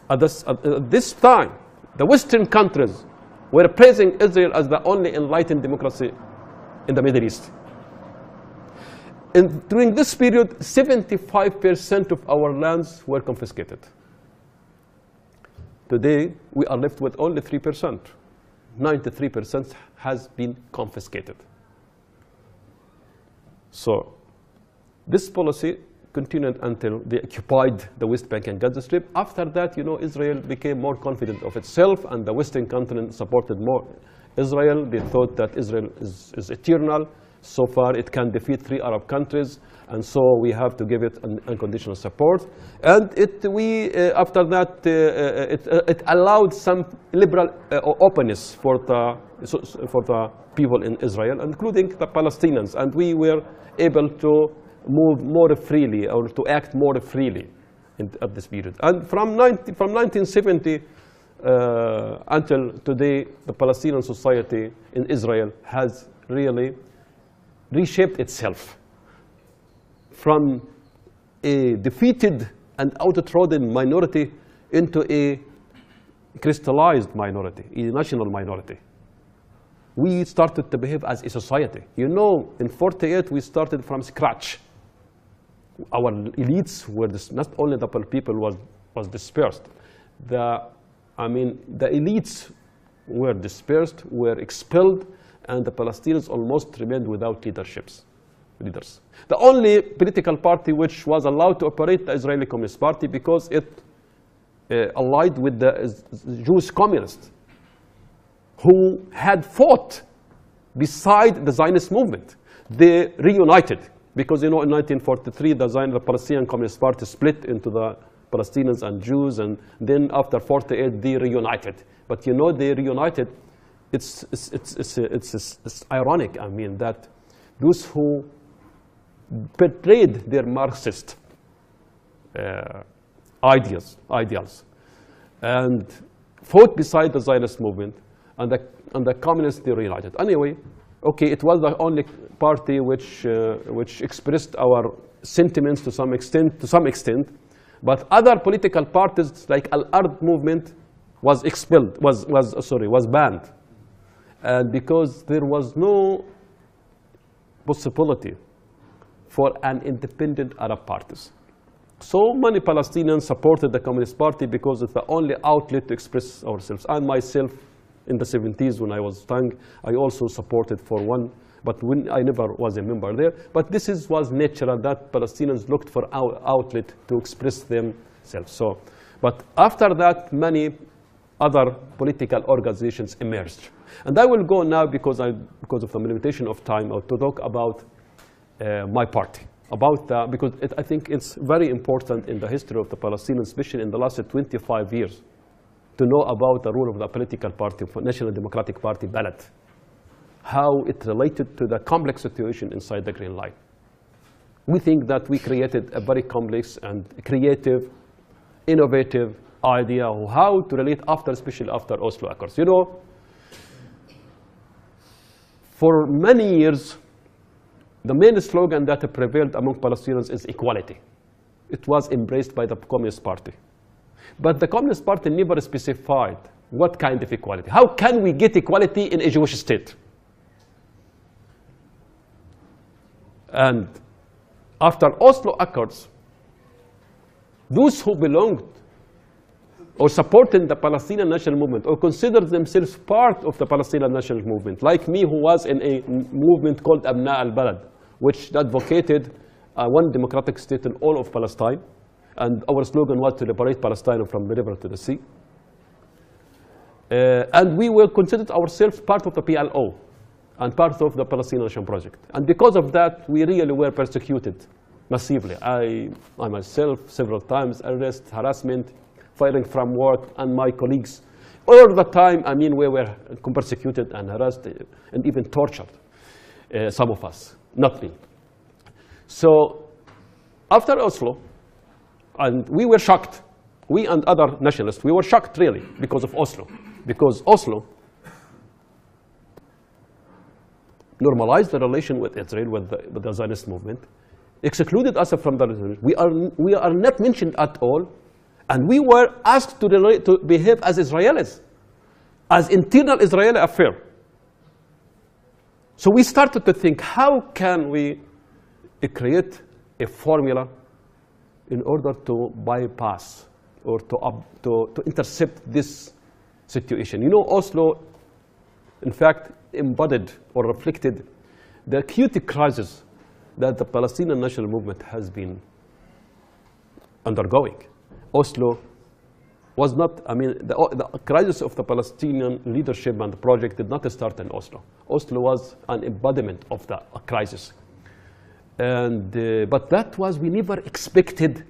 At this time, the Western countries were praising Israel as the only enlightened democracy in the Middle East. And during this period, 75% of our lands were confiscated. Today, we are left with only 3%. 93% has been confiscated. So, this policy continued until they occupied the West Bank and Gaza Strip. After that, you know, Israel became more confident of itself, and the Western continent supported more Israel. They thought that Israel is eternal. So far, it can defeat 3 Arab countries, and so we have to give it unconditional support. And after that, it allowed some liberal openness for the people in Israel, including the Palestinians, and we were able to move more freely, or to act more freely at this period. And from 1970 until today, the Palestinian society in Israel has really reshaped itself from a defeated and outtrodden minority into a crystallized minority, a national minority. We started to behave as a society. You know, in 48, we started from scratch. Our elites were, not only the people was dispersed. The elites were dispersed, were expelled, and the Palestinians almost remained without leaders. The only political party which was allowed to operate, the Israeli Communist Party, because it allied with the Jewish communists who had fought beside the Zionist movement. They reunited, because you know, in 1943, the Palestinian Communist Party split into the Palestinians and Jews, and then after 48, they reunited. But you know, they reunited. It's ironic, I mean, that those who betrayed their Marxist ideals and fought beside the Zionist movement, and the communists, they reunited. Anyway, okay, it was the only party which expressed our sentiments to some extent, But other political parties, like Al-Ard movement, was expelled, was banned. And because there was no possibility for an independent Arab parties. So many Palestinians supported the Communist Party because it's the only outlet to express ourselves. And myself, in the 70s when I was young, I also supported for one, but when I never was a member there. But this was natural that Palestinians looked for our outlet to express themselves. So, but after that, many other political organizations emerged. And I will go now, because of the limitation of time, to talk about my party. Because I think it's very important in the history of the Palestinians, especially in the last 25 years, to know about the role of the political party, National Democratic Party, Balad, how it related to the complex situation inside the Green Line. We think that we created a very complex and creative, innovative idea of how to relate especially after Oslo Accords. You know, for many years, the main slogan that prevailed among Palestinians is equality. It was embraced by the Communist Party. But the Communist Party never specified what kind of equality. How can we get equality in a Jewish state? And after Oslo Accords, those who belonged or supported the Palestinian national movement or considered themselves part of the Palestinian national movement, like me, who was in a movement called Abna al-Balad, which advocated one democratic state in all of Palestine, and our slogan was to liberate Palestine from the river to the sea. And we were considered ourselves part of the PLO and part of the Palestinian Nation Project. And because of that, we really were persecuted massively. I myself, several times, arrest, harassment, firing from work, and my colleagues. All the time, we were persecuted and harassed and even tortured, some of us, not me. So after Oslo, and we were shocked, we and other nationalists, we were shocked really because of Oslo. Because Oslo normalized the relation with Israel, with the Zionist movement, excluded us from the resolution. We are not mentioned at all, and we were asked to behave as Israelis, as internal Israeli affair. So we started to think, how can we create a formula in order to bypass or to intercept this situation? You know, Oslo, in fact, embodied or reflected the acute crisis that the Palestinian national movement has been undergoing. Oslo was not, the crisis of the Palestinian leadership and the project did not start in Oslo. Oslo was an embodiment of the crisis. And, but that was, we never expected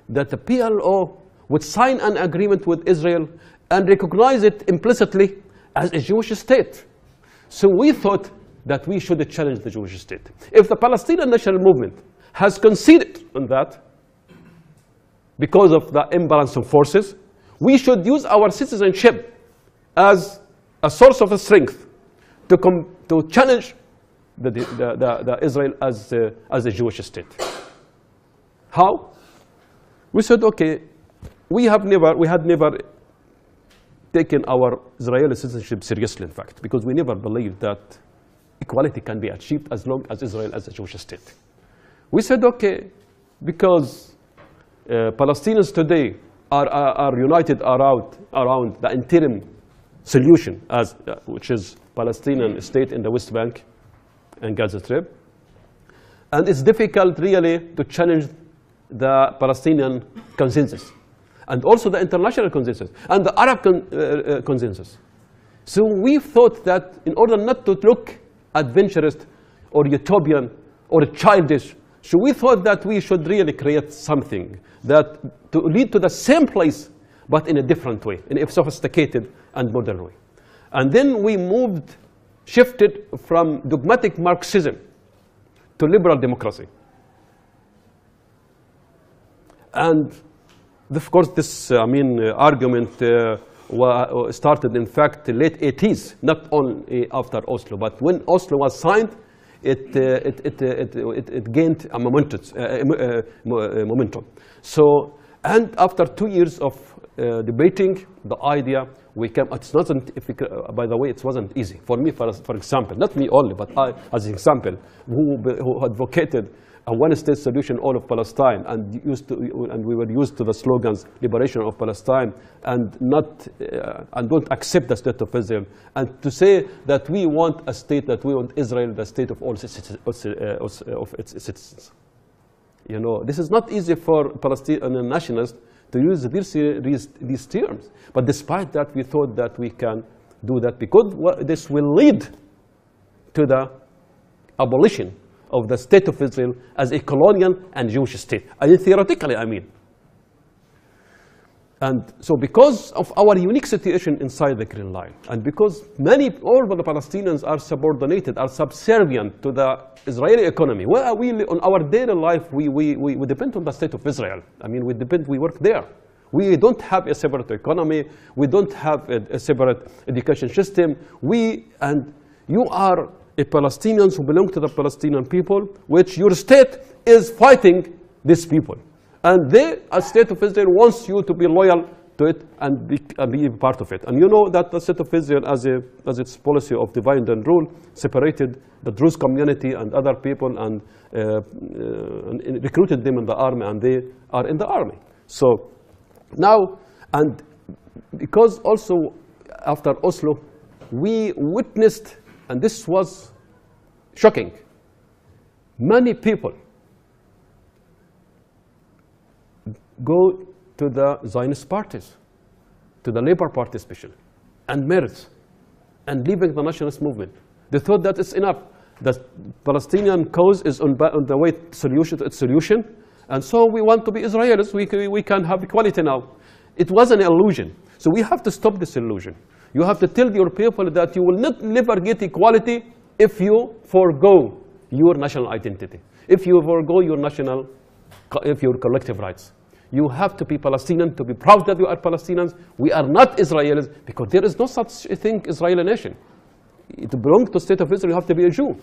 that the PLO would sign an agreement with Israel and recognize it implicitly as a Jewish state. So we thought that we should challenge the Jewish state. If the Palestinian national movement has conceded on that, because of the imbalance of forces, we should use our citizenship as a source of strength to challenge the Israel as a Jewish state. How? We said, okay, we had never taken our Israeli citizenship seriously, in fact, because we never believed that equality can be achieved as long as Israel as a Jewish state. We said, okay, because Palestinians today are united around the interim solution, which is Palestinian state in the West Bank and Gaza Strip. And it's difficult really to challenge the Palestinian consensus, and also the international consensus, and the Arab consensus. So we thought that in order not to look adventurous or utopian or childish, so we thought that we should really create something that to lead to the same place, but in a different way, in a sophisticated and modern way. And then we shifted from dogmatic Marxism to liberal democracy. And of course, this argument started, in fact, the late 80s, not only after Oslo, but when Oslo was signed, it gained a momentum. So And after 2 years of debating the idea, we came. It's not. By the way, it wasn't easy for me. For example, not me only, but I, as an example, who advocated a one-state solution all of Palestine, and we were used to the slogans "liberation of Palestine" and don't accept the state of Israel, and to say that we want a state, that we want Israel, the state of all of its citizens. You know, this is not easy for Palestinian nationalists to use these terms. But despite that, we thought that we can do that because this will lead to the abolition of the state of Israel as a colonial and Jewish state. Theoretically, I mean. And so because of our unique situation inside the Green Line, and because all of the Palestinians are subordinated, are subservient to the Israeli economy, well, on our daily life, we depend on the state of Israel. I mean, we work there. We don't have a separate economy. We don't have a separate education system. And you are a Palestinians who belong to the Palestinian people, which your state is fighting these people. And a state of Israel wants you to be loyal to it and be part of it. And you know that the state of Israel, as its policy of divide and rule, separated the Druze community and other people and recruited them in the army, and they are in the army. So now, and because also after Oslo, we witnessed, and this was shocking, many people go to the Zionist parties, to the Labour Party especially, and Meretz, and leaving the nationalist movement. They thought that it's enough. The Palestinian cause is on the way to its solution, and so we want to be Israelis. We can have equality now. It was an illusion. So we have to stop this illusion. You have to tell your people that you will never get equality if you forego your national identity, if you forego your collective rights. You have to be Palestinian, to be proud that you are Palestinians. We are not Israelis, because there is no such a thing, Israeli nation. To belong to the state of Israel, you have to be a Jew.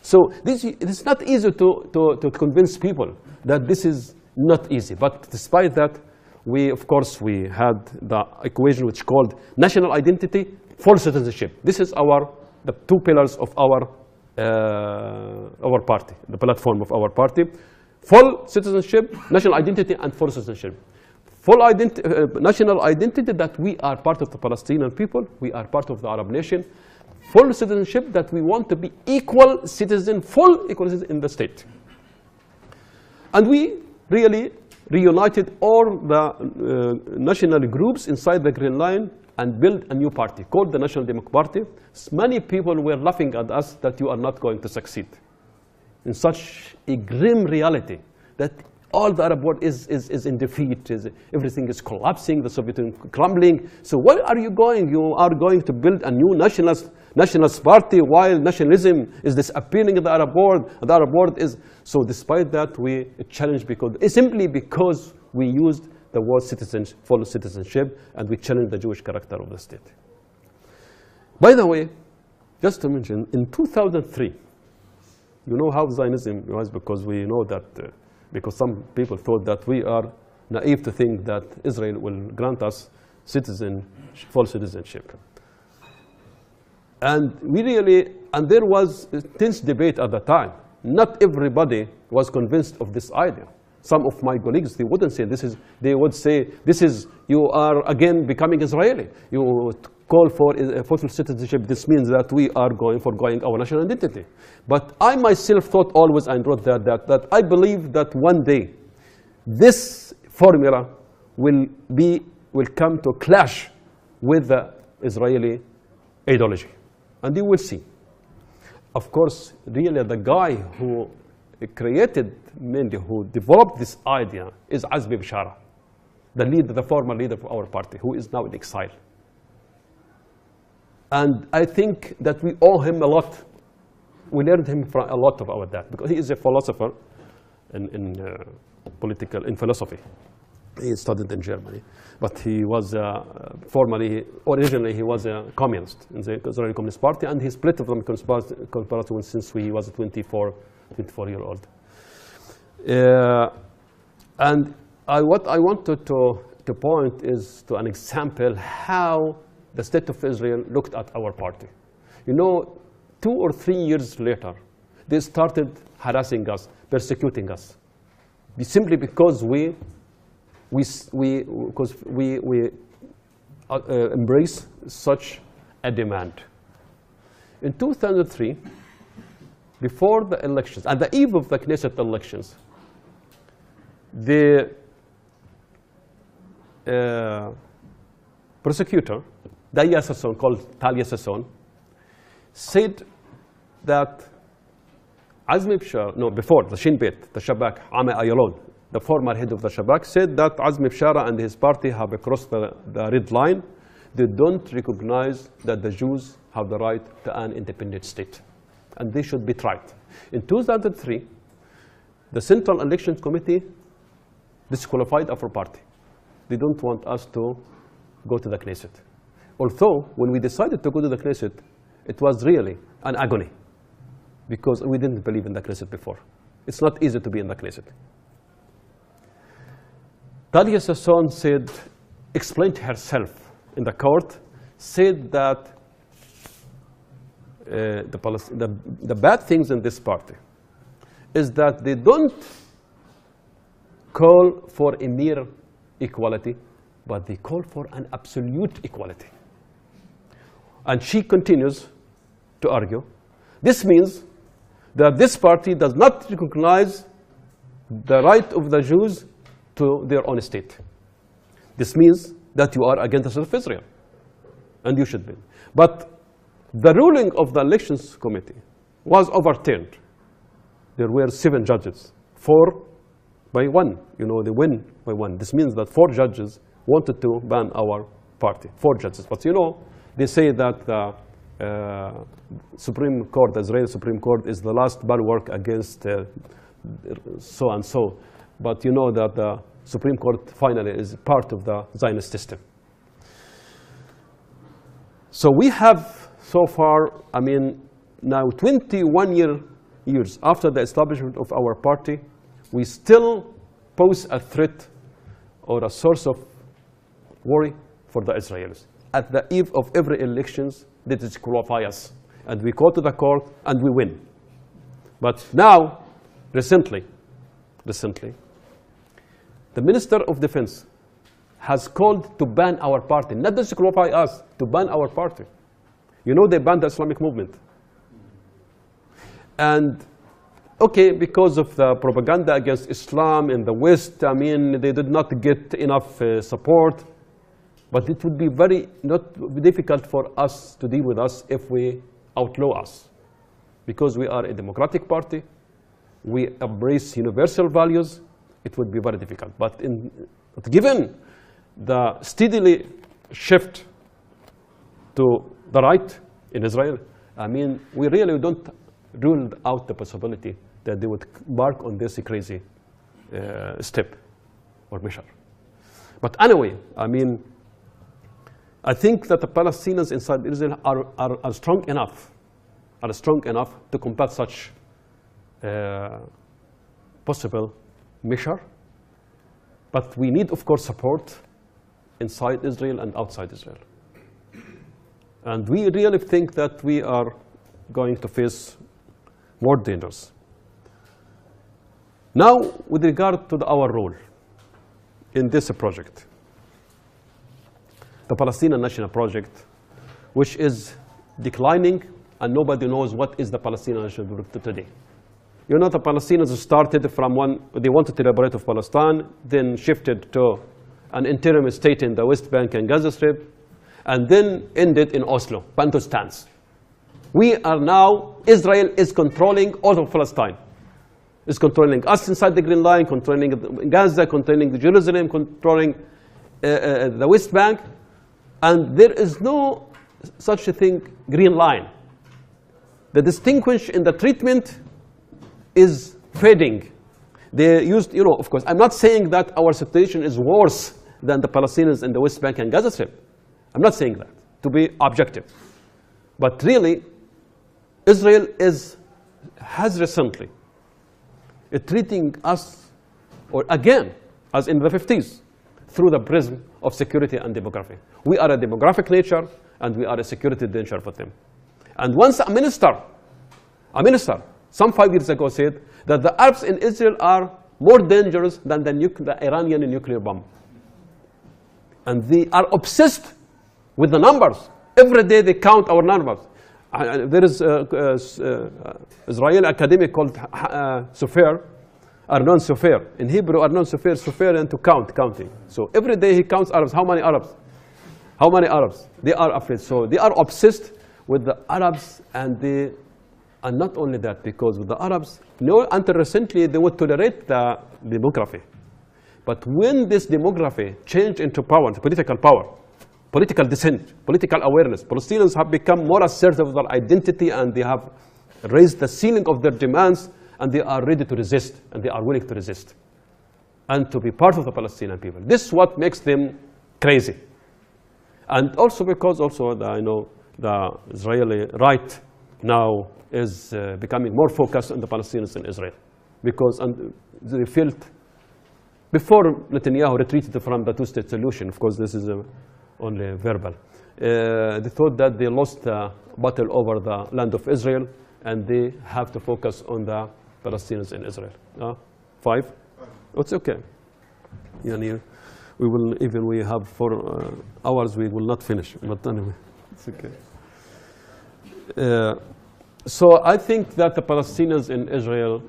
So it's not easy to convince people that this is not easy. But despite that, of course, we had the equation which called national identity, full citizenship. This is the two pillars of our party, the platform of our party. Full citizenship, national identity, and full citizenship. Full national identity, that we are part of the Palestinian people, we are part of the Arab nation. Full citizenship, that we want to be equal citizen, full equal citizen in the state. And we really reunited all the national groups inside the Green Line and built a new party called the National Democratic Party. Many people were laughing at us that you are not going to succeed in such a grim reality, that all the Arab world is in defeat, everything is collapsing, the Soviet Union crumbling. So where are you going? You are going to build a new nationalist party while nationalism is disappearing in the Arab world. The Arab world is, so despite that, we challenged simply because we used the word full citizenship, and we challenged the Jewish character of the state. By the way, just to mention, in 2003, you know how Zionism was, because we know that, because some people thought that we are naive to think that Israel will grant us full citizenship. And there was a tense debate at the time. Not everybody was convinced of this idea. Some of my colleagues, they wouldn't say they would say, you are again becoming Israeli. You call for full citizenship, this means that we are forgoing our national identity. But I myself thought always, and wrote that I believe that one day this formula will come to clash with the Israeli ideology. And you will see. Of course, really the guy who who developed this idea is Azmi Bishara, the former leader of our party, who is now in exile. And I think that we owe him a lot. We learned him from a lot about that, because he is a philosopher in philosophy. He studied in Germany, but he was originally he was a communist in the Israeli Communist Party, and he split from the Communist Party since he was 24 years old. And what I wanted to point is to an example how the state of Israel looked at our party. You know, 2 or 3 years later, they started harassing us, persecuting us, simply because we embrace such a demand. In 2003, before the elections, at the eve of the Knesset elections, the prosecutor, Talia Sasson, called Talia Sasson, said that Azmi Bishara, no, before the Shin Bet, the Sabbagh, Ame Ayalon, the former head of the Sabbagh, said that Azmi Bishara and his party have crossed the red line. They don't recognize that the Jews have the right to an independent state, and they should be tried. In 2003, the Central Elections Committee disqualified our party. They don't want us to go to the Knesset. Although, when we decided to go to the Knesset, it was really an agony, because we didn't believe in the Knesset before. It's not easy to be in the Knesset. Talia Sasson said, explained herself in the court, said that the bad things in this party is that they don't call for a mere equality, but they call for an absolute equality. And she continues to argue, this means that this party does not recognize the right of the Jews to their own state. This means that you are against the state of Israel, and you should be. But the ruling of the elections committee was overturned. There were 7 judges, 4 by 1. You know, they win by 1. This means that 4 judges wanted to ban our party, 4 judges. But you know, they say that the Supreme Court, the Israeli Supreme Court, is the last bulwark against so and so. But you know that the Supreme Court finally is part of the Zionist system. So we have so far, I mean, now 21 years after the establishment of our party, we still pose a threat or a source of worry for the Israelis. At the eve of every elections, they disqualify us, and we go to the court and we win. But now, recently, the Minister of Defense has called to ban our party, not disqualify us, to ban our party. You know, they banned the Islamic movement. And okay, because of the propaganda against Islam in the West, I mean, they did not get enough support. But it would be very not difficult for us to deal with us if we outlaw us. Because we are a democratic party, we embrace universal values, it would be very difficult. But given the steadily shift to the right in Israel, I mean, we really don't rule out the possibility that they would embark on this crazy step or measure. But anyway, I mean, I think that the Palestinians inside Israel are strong enough to combat such possible measure. But we need, of course, support inside Israel and outside Israel. And we really think that we are going to face more dangers. Now, with regard to our role in this project, the Palestinian National Project, which is declining, and nobody knows what is the Palestinian National Project today. You know, the Palestinians started from they wanted to liberate of Palestine, then shifted to an interim state in the West Bank and Gaza Strip, and then ended in Oslo, Bantustans. We are now, Israel is controlling all of Palestine. It's controlling us inside the Green Line, controlling Gaza, controlling Jerusalem, controlling the West Bank. And there is no such a thing, green line. The distinction in the treatment is fading. They used, you know, of course, I'm not saying that our situation is worse than the Palestinians in the West Bank and Gaza Strip. I'm not saying that, to be objective. But really, Israel has recently treating us, or again, as in the 50s, through the prism of security and demography. We are a demographic nature, and we are a security danger for them. And once a minister, some 5 years ago said that the Arabs in Israel are more dangerous than the Iranian nuclear bomb. And they are obsessed with the numbers. Every day they count our numbers. There is an Israeli academic called Sofer, Arnon Sofer. In Hebrew, Arnon Sofer, Sofer and to counting. So every day he counts Arabs. How many Arabs? How many Arabs? They are afraid. So they are obsessed with the Arabs, and not only that, because with the Arabs, until recently they would tolerate the demography. But when this demography changed into power, political power, political dissent, political awareness, Palestinians have become more assertive of their identity, and they have raised the ceiling of their demands, and they are ready to resist, and they are willing to resist, and to be part of the Palestinian people. This is what makes them crazy. And also because the Israeli right now is becoming more focused on the Palestinians in Israel, because they felt, before Netanyahu retreated from the two-state solution, of course this is only verbal, they thought that they lost the battle over the land of Israel, and they have to focus on the Palestinians in Israel. 5? Oh, it's okay. We will, even we have 4 hours, we will not finish, but anyway, it's okay. So I think that the Palestinians in Israel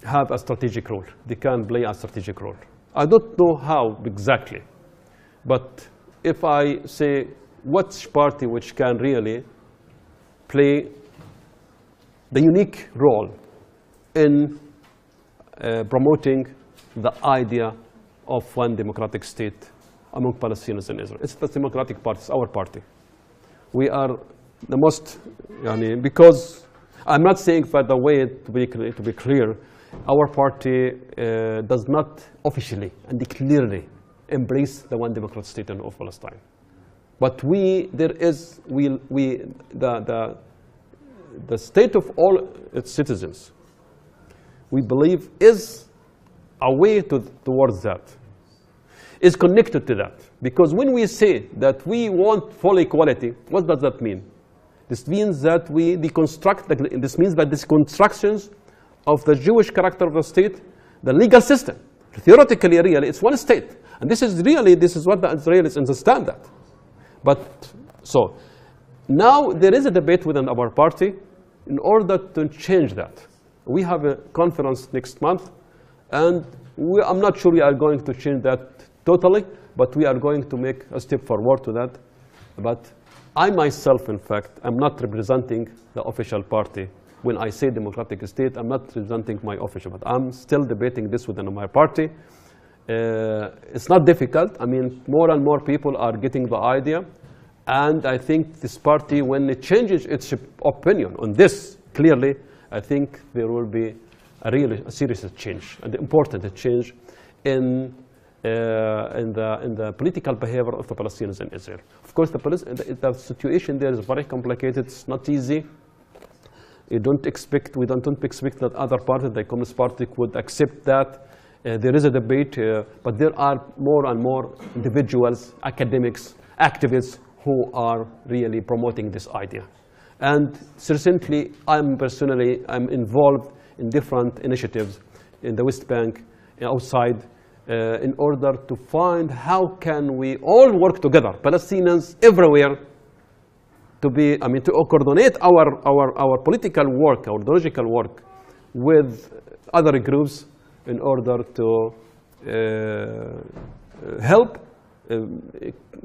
have a strategic role. They can play a strategic role. I don't know how exactly, but if I say which party which can really play the unique role in promoting the idea of one democratic state among Palestinians in Israel, it's the Democratic Party, it's our party. We are the most, because I'm not saying, by the way, to be clear, our party does not officially and clearly embrace the one democratic state of Palestine. But the state of all its citizens, we believe, is a way towards that, is connected to that. Because when we say that we want full equality, what does that mean? This means that we deconstruct, this means that these constructions of the Jewish character of the state, the legal system, theoretically, really, it's one state. And this is what the Israelis understand that. But, so, now there is a debate within our party in order to change that. We have a conference next month, and I'm not sure we are going to change that totally, but we are going to make a step forward to that. But I myself, in fact, am not representing the official party. When I say democratic state, I'm not representing my official, but I'm still debating this within my party. It's not difficult. I mean, more and more people are getting the idea. And I think this party, when it changes its opinion on this, clearly, I think there will be a serious change, and important change in the political behavior of the Palestinians in Israel. Of course, the situation there is very complicated. It's not easy. We don't expect that other parties, the Communist Party, would accept that. There is a debate, but there are more and more individuals, academics, activists who are really promoting this idea. And recently, I'm involved in different initiatives in the West Bank, outside, in order to find how can we all work together, Palestinians everywhere, to coordinate our political work, our ideological work, with other groups in order to help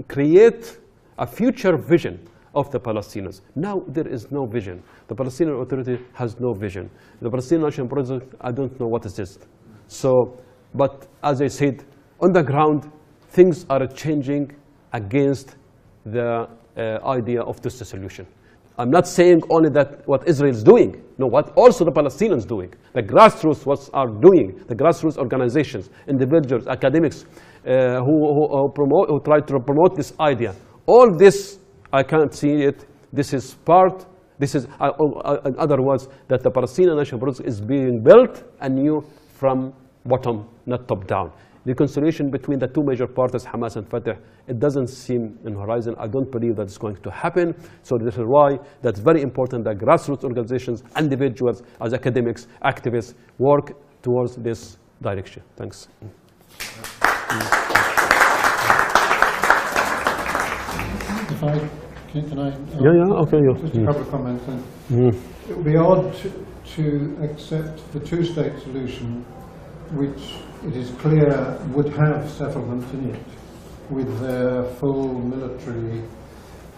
create a future vision of the Palestinians. Now there is no vision. The Palestinian Authority has no vision. The Palestinian National Project, I don't know what is this. So, but as I said, on the ground, things are changing against the idea of this solution. I'm not saying only that what Israel is doing, no, what also the Palestinians doing, the grassroots what are doing, the grassroots organizations, individuals, academics who try to promote this idea. All this, I can't see it. This is part, this is, in other words, that the Palestinian National Project is being built anew from bottom, not top down. reconciliation between the two major parties, Hamas and Fatah, it doesn't seem in the horizon. I don't believe that's going to happen. So this is why that's very important that grassroots organizations, individuals, as academics, activists, work towards this direction. Thanks. If I can I? Okay. Just a couple of comments. It would be odd to accept the two-state solution, which it is clear would have settlement in it, with their full military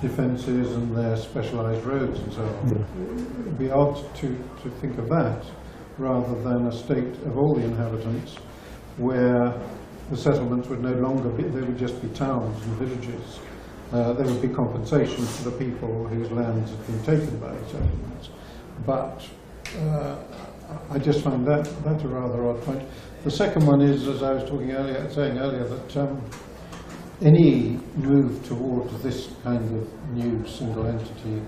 defences and their specialised roads and so on. It would be odd to think of that rather than a state of all the inhabitants where the settlements would no longer be, they would just be towns and villages. There would be compensation for the people whose lands had been taken by the settlements. But I just find that a rather odd point. The second one is, as I was saying earlier, that any move towards this kind of new single entity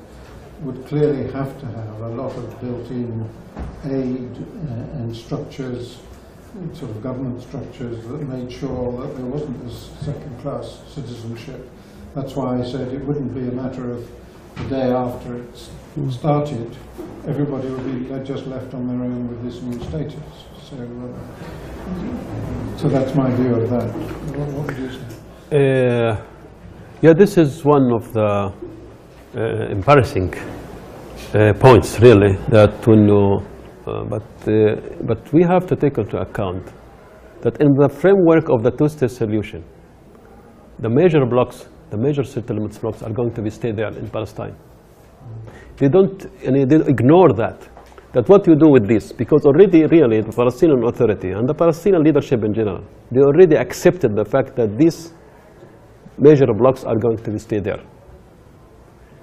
would clearly have to have a lot of built-in aid and structures, sort of government structures that made sure that there wasn't this second-class citizenship. That's why I said it wouldn't be a matter of the day after it started, everybody would be just left on their own with this new status. So that's my view of that. What would you say? Yeah, this is one of the embarrassing points, really, that when you, but we have to take into account that in the framework of the two-state solution, the major blocks, the major settlements blocks are going to be stay there in Palestine. They don't ignore that what you do with this, because already really the Palestinian Authority and the Palestinian leadership in general, they already accepted the fact that these major blocks are going to stay there.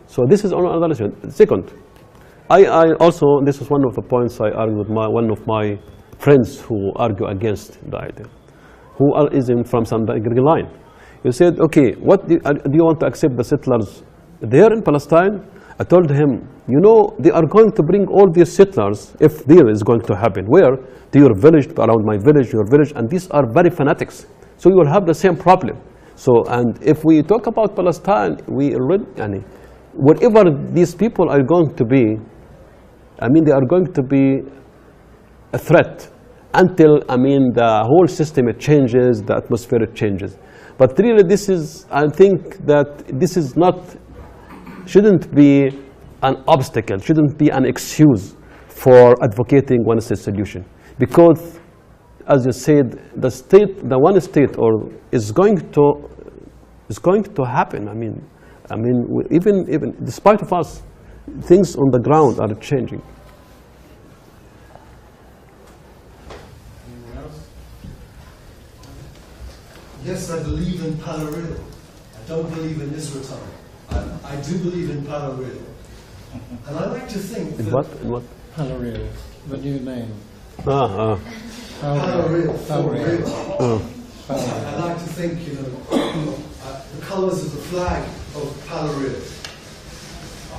So this is another issue. Second, I also, this is one of the points I argued with one of my friends who argue against the idea, who is from some Green line. He said, okay, what do you want to accept the settlers there in Palestine? I told him, you know, they are going to bring all these settlers, if there is going to happen, where? To your village, around my village, your village, and these are very fanatics. So you will have the same problem. So, and if we talk about Palestine, we already, whatever these people are going to be, they are going to be a threat until, the whole system changes, the atmosphere changes. But really this is, I think that this is not, shouldn't be an obstacle, shouldn't be an excuse for advocating one-state solution. Because, as you said, the state, the one state, is going to happen. Even despite of us, things on the ground are changing. Anyone else? Yes, I believe in Palaril. I don't believe in Israel. I do believe in Palaril. And I like to think In that... what? In what? Palaril, the new name. Palaril. Palaril. I like to think, the colours of the flag of Palaril.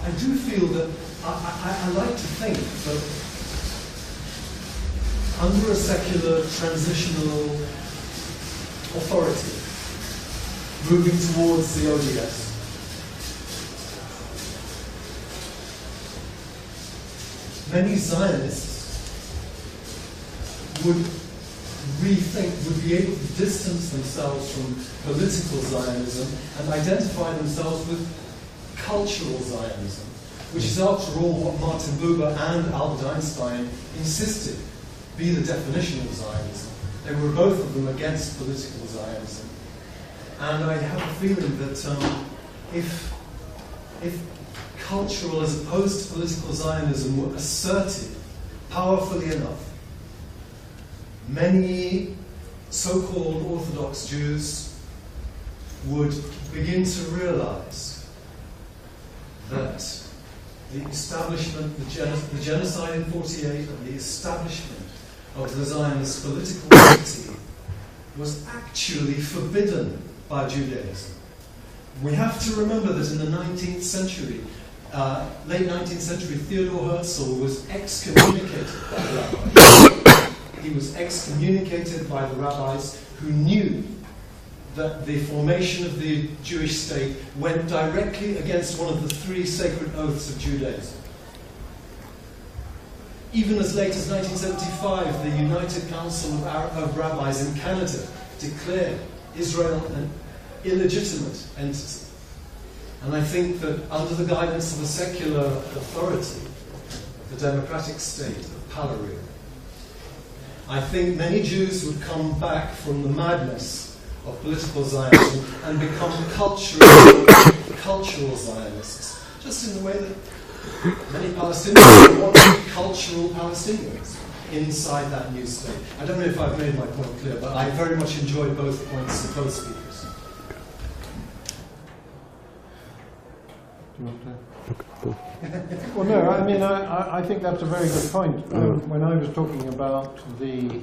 I do feel that, I like to think that under a secular transitional authority, moving towards the ODS, many Zionists would be able to distance themselves from political Zionism and identify themselves with cultural Zionism, which is after all what Martin Buber and Albert Einstein insisted be the definition of Zionism. They were both of them against political Zionism. And I have a feeling that if cultural as opposed to political Zionism were asserted powerfully enough, many so-called Orthodox Jews would begin to realize that the establishment, the genocide in 48 and the establishment of the Zionist political entity was actually forbidden by Judaism. We have to remember that in the 19th century, late 19th century, Theodor Herzl was excommunicated by the rabbis. he was excommunicated by the rabbis who knew that the formation of the Jewish state went directly against one of the three sacred oaths of Judaism. Even as late as 1975, the United Council of Rabbis in Canada declared Israel an illegitimate entity. And I think that under the guidance of a secular authority, the democratic state of Palestine, I think many Jews would come back from the madness of political Zionism and become cultural Zionists, just in the way that many Palestinians want to be cultural Palestinians inside that new state. I don't know if I've made my point clear, but I very much enjoyed both points of both speakers. Well, no, I mean, I think that's a very good point. When I was talking about the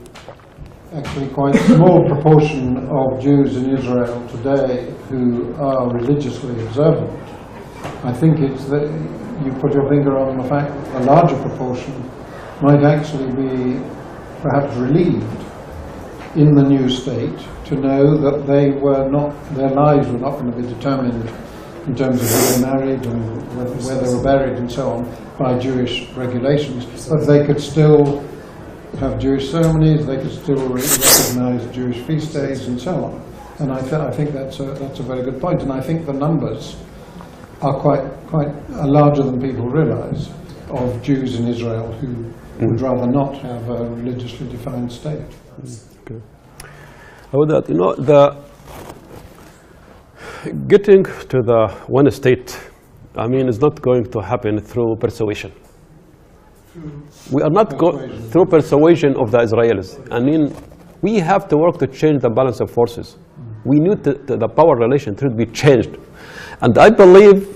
actually quite small proportion of Jews in Israel today who are religiously observant, I think it's that you put your finger on the fact that a larger proportion might actually be perhaps relieved in the new state to know that they were not, their lives were not going to be determined in terms of who they married and where they were buried and so on by Jewish regulations, but they could still have Jewish ceremonies, they could still recognize Jewish feast days and so on. And I think that's a very good point, and I think the numbers are quite larger than people realize of Jews in Israel who would rather not have a religiously defined state. Okay. Awad, you know, getting to the one state, I mean, is not going to happen through persuasion. We are not through persuasion of the Israelis. I mean, we have to work to change the balance of forces. We need the power relation to be changed. And I believe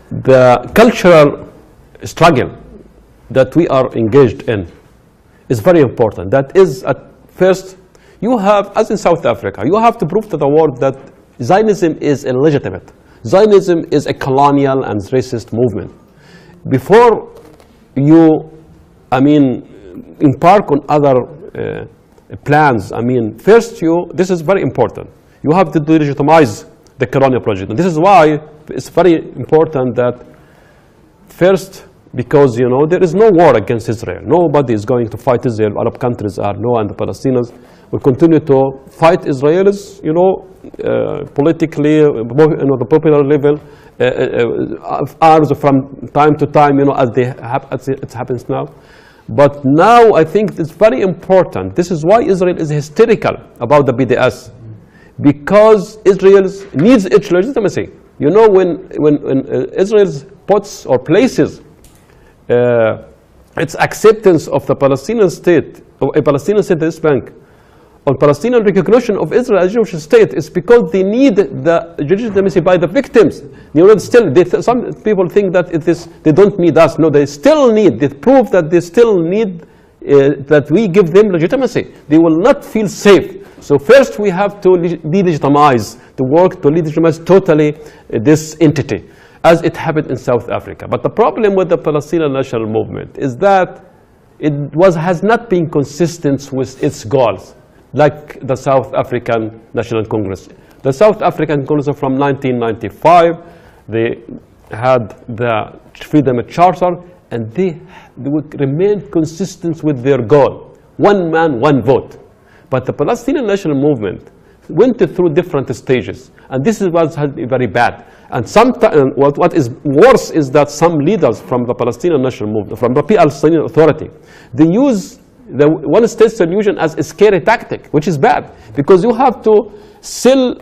the cultural struggle that we are engaged in is very important. That is, at first, you have, as in South Africa, you have to prove to the world that Zionism is illegitimate. Zionism is a colonial and racist movement. Before you, I mean, embark on other plans, I mean, first this is very important. You have to delegitimize the colonial project. And this is why it's very important that first, because, you know, there is no war against Israel. Nobody is going to fight Israel. Arab countries are no, and the Palestinians will continue to fight Israelis, you know, politically, you know, the popular level, arms from time to time, you know, as it happens now. But now I think it's very important. This is why Israel is hysterical about the BDS, because Israel needs its legitimacy. You know, when Israel puts or places its acceptance of the Palestinian state, of a Palestinian state in this bank, or Palestinian recognition of Israel as a Jewish state, is because they need the legitimacy by the victims. You know, still, some people think that they don't need us. No, they still need. They prove that they still need that we give them legitimacy. They will not feel safe. So first, we have to delegitimize, to work to legitimize totally this entity, as it happened in South Africa. But the problem with the Palestinian national movement is that it has not been consistent with its goals, like the South African National Congress. The South African Congress from 1995, they had the Freedom Charter, and they would remain consistent with their goal, one man, one vote. But the Palestinian national movement went through different stages, and this was very bad. And sometimes, what is worse is that some leaders from the Palestinian national movement, from the Palestinian Authority, they use the one-state solution as a scary tactic, which is bad, because you have to sell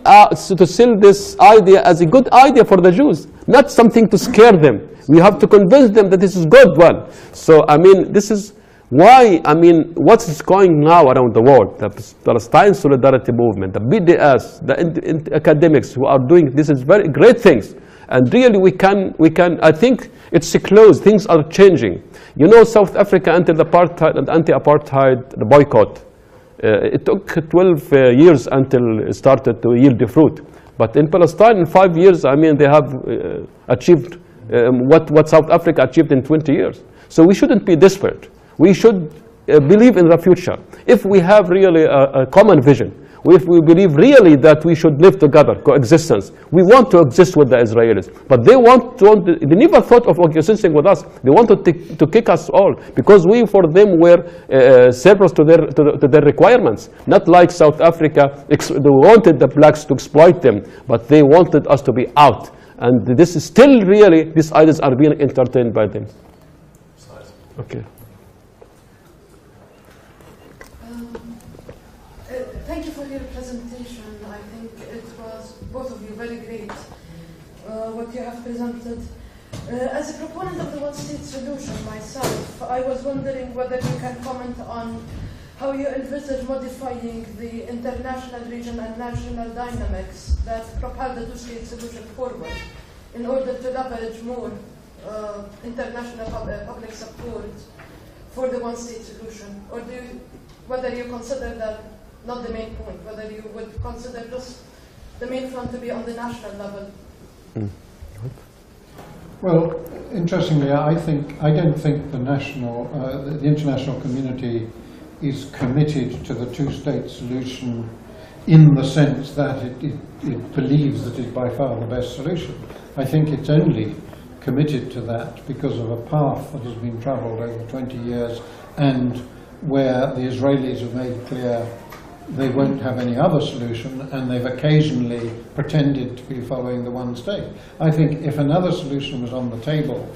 this idea as a good idea for the Jews, not something to scare them. We have to convince them that this is good one. So, I mean, this is why, I mean, what is going now around the world, the Palestine Solidarity Movement, the BDS, the academics who are doing this is very great things. And really we can, I think it's close, things are changing. You know, South Africa until the apartheid and anti-apartheid, the boycott, it took 12 years until it started to yield the fruit. But in Palestine, in 5 years, I mean, they have achieved what South Africa achieved in 20 years. So we shouldn't be desperate. We should believe in the future, if we have really a common vision, if we believe really that we should live together, coexistence, we want to exist with the Israelis. But they they never thought of coexisting with us. They wanted to kick us all, because we, for them, were servers to their requirements. Not like South Africa, they wanted the blacks to exploit them, but they wanted us to be out. And this is still really, these ideas are being entertained by them. Okay. Thank you for your presentation. I think it was, both of you, very great, what you have presented. As a proponent of the one-state solution myself, I was wondering whether you can comment on how you envisage modifying the international, regional, and national dynamics that propel the two-state solution forward in order to leverage more international public support for the one-state solution, or whether you consider that not the main point, whether you would consider just the main front to be on the national level. Well, interestingly, I don't think the international community is committed to the two-state solution in the sense that it believes that it's by far the best solution. I think it's only committed to that because of a path that has been travelled over 20 years, and where the Israelis have made clear they won't have any other solution, and they've occasionally pretended to be following the one state. I think if another solution was on the table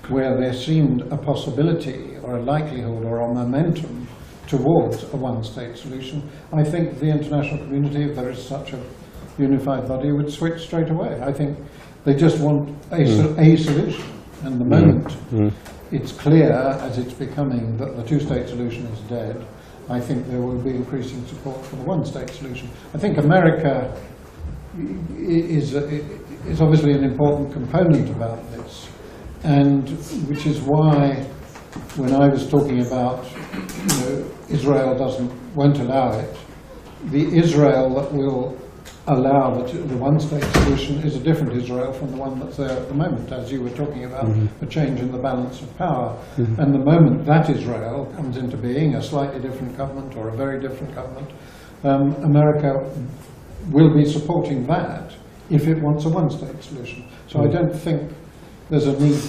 where there seemed a possibility or a likelihood or a momentum towards a one-state solution, I think the international community, if there is such a unified body, would switch straight away. I think they just want a solution, and the moment it's clear, as it's becoming, that the two-state solution is dead, I think there will be increasing support for the one-state solution. I think America is obviously an important component about this, and which is why, when I was talking about, Israel won't allow it, the Israel that will allow the one-state solution is a different Israel from the one that's there at the moment, as you were talking about, a change in the balance of power. And the moment that Israel comes into being, a slightly different government or a very different government, America will be supporting that if it wants a one-state solution. So I don't think there's a need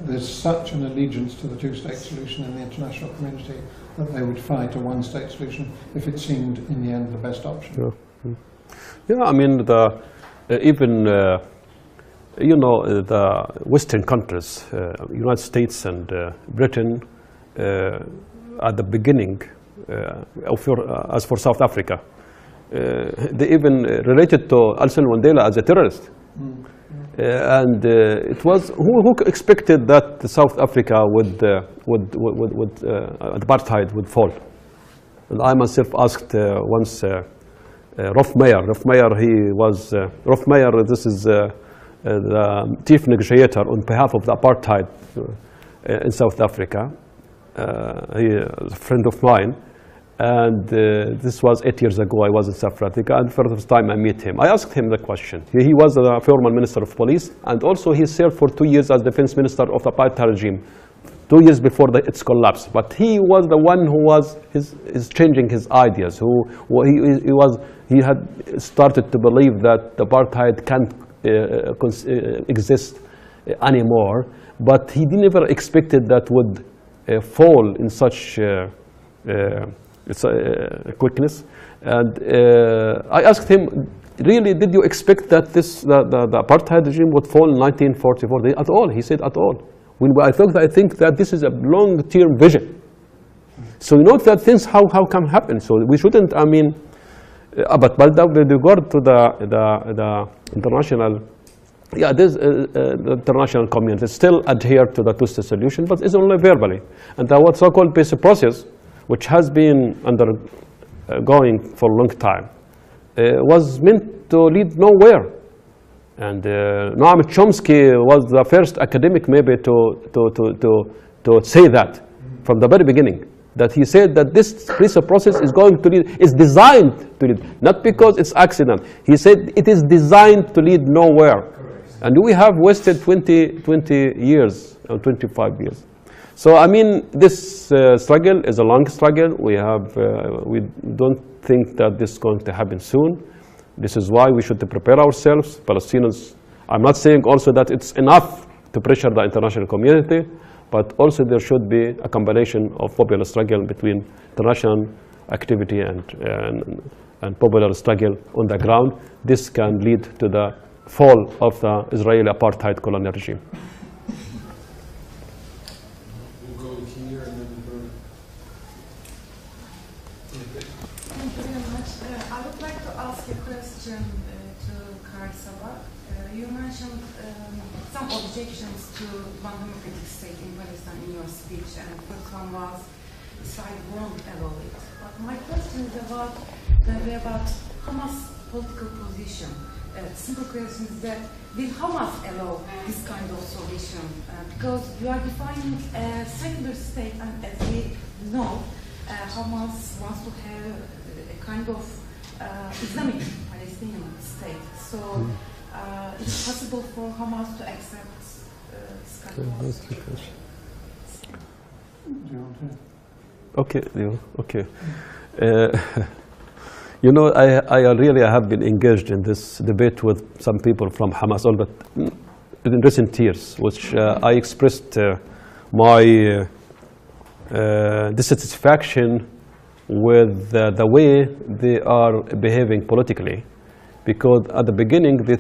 there's such an allegiance to the two-state solution in the international community that they would fight a one-state solution if it seemed, in the end, the best option. Yeah. Yeah, I mean, even the Western countries, United States and Britain, at the beginning, as for South Africa, they even related to Nelson Mandela as a terrorist. And it was who expected that South Africa would apartheid would fall. And I myself asked once. Rolf Meyer, this is the chief negotiator on behalf of the apartheid in South Africa. He is a friend of mine, and this was 8 years ago. I was in South Africa, and for the first time I met him. I asked him the question. He was the former minister of police, and also he served for 2 years as defense minister of the apartheid regime, 2 years before its collapse. But he was the one who was changing his ideas. He had started to believe that the apartheid can't exist anymore. But he never expected that would fall in such quickness. And I asked him, really, did you expect that the apartheid regime would fall in 1944? At all. He said, at all. I think that this is a long-term vision. So you know that things how can happen. So we shouldn't. I mean, but with regard to the international, the international community still adhere to the two-state solution, but it's only verbally. And the what so-called peace process, which has been undergoing for a long time, was meant to lead nowhere. And Noam Chomsky was the first academic maybe to say that from the very beginning, that he said that this peace process is going to lead, is designed to lead, not because it's accident. He said it is designed to lead nowhere. Correct. And we have wasted 20 years or 25 years. So I mean, this struggle is a long struggle. We don't think that this is going to happen soon. This is why we should prepare ourselves, Palestinians. I'm not saying also that it's enough to pressure the international community, but also there should be a combination of popular struggle between international activity and popular struggle on the ground. This can lead to the fall of the Israeli apartheid colonial regime. We'll go here and then go. Thank you very much. I would like to ask a question to Karl Sabbagh. You mentioned some objections to one democratic state in Palestine in your speech, and the first one was Israel won't allow it. But my question is about Hamas' political position. Simple question is that will Hamas allow this kind of solution? Because you are defining a secular state, and as we know, Hamas wants to have a kind of Islamic Palestinian state. So it's possible for Hamas to accept this kind of solution. Do you want to? Okay, okay. You know, I really have been engaged in this debate with some people from Hamas, but in recent years, which I expressed my dissatisfaction with the way they are behaving politically, because at the beginning they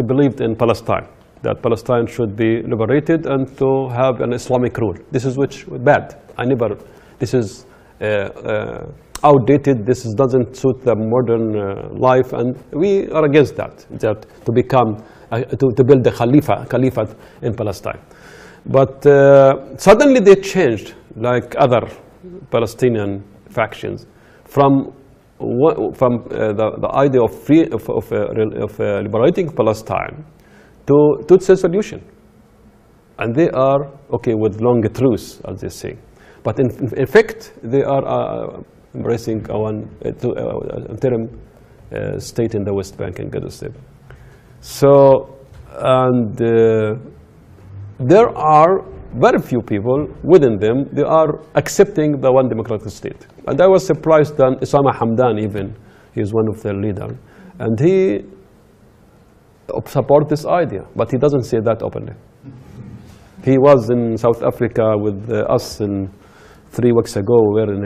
believed in Palestine, that Palestine should be liberated and to have an Islamic rule. This is bad. This is outdated. This doesn't suit the modern life, and we are against that to become to build the caliphate in Palestine. But suddenly they changed, like other Palestinian factions, from the idea of liberating Palestine to its solution, and they are okay with long truce, as they say. But in fact, they are embracing an interim state in the West Bank and Gaza Strip. So, and there are very few people within them, they are accepting the one democratic state. And I was surprised that Osama Hamdan, even, he is one of their leaders, and he supports this idea, but he doesn't say that openly. He was in South Africa with us 3 weeks ago. We were in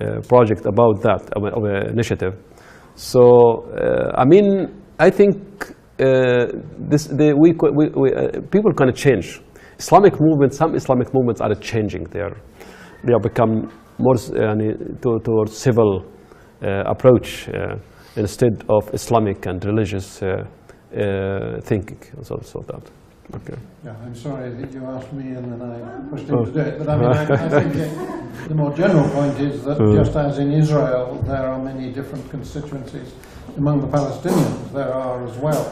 a project about that, of an initiative. So, I mean, I think people can change. Islamic movements, some Islamic movements are changing. They have become more towards civil approach instead of Islamic and religious thinking. So that. Okay. Yeah, I'm sorry that you asked me and then I pushed him to do it. But I mean, I think the more general point is that just as in Israel there are many different constituencies, among the Palestinians there are as well.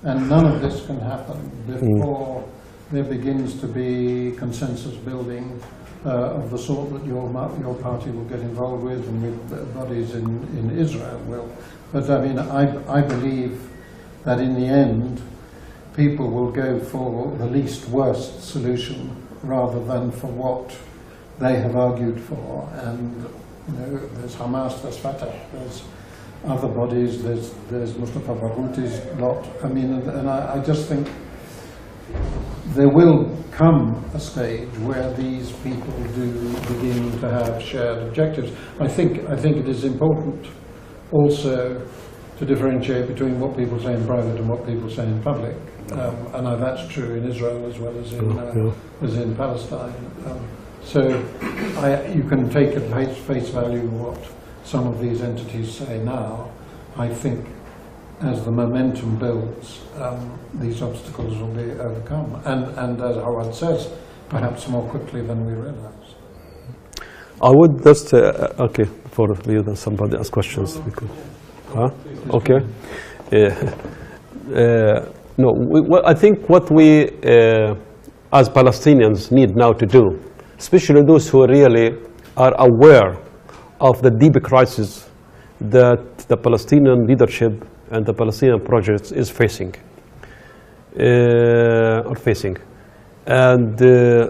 And none of this can happen before there begins to be consensus building of the sort that your party will get involved with, and with bodies in Israel will. But I mean, I believe that in the end, people will go for the least worst solution rather than for what they have argued for. And you know, there's Hamas, there's Fattah, there's other bodies, there's Mustafa Barghouti's lot. I mean, and I just think there will come a stage where these people do begin to have shared objectives. I think it is important also to differentiate between what people say in private and what people say in public. And that's true in Israel as well as in Palestine. So you can take at face value what some of these entities say now. I think as the momentum builds, these obstacles will be overcome. And as Awad says, perhaps more quickly than we realize. I would just, okay, for you, somebody ask questions. Okay. No, I think what we, as Palestinians, need now to do, especially those who really are aware of the deep crisis that the Palestinian leadership and the Palestinian project is facing, And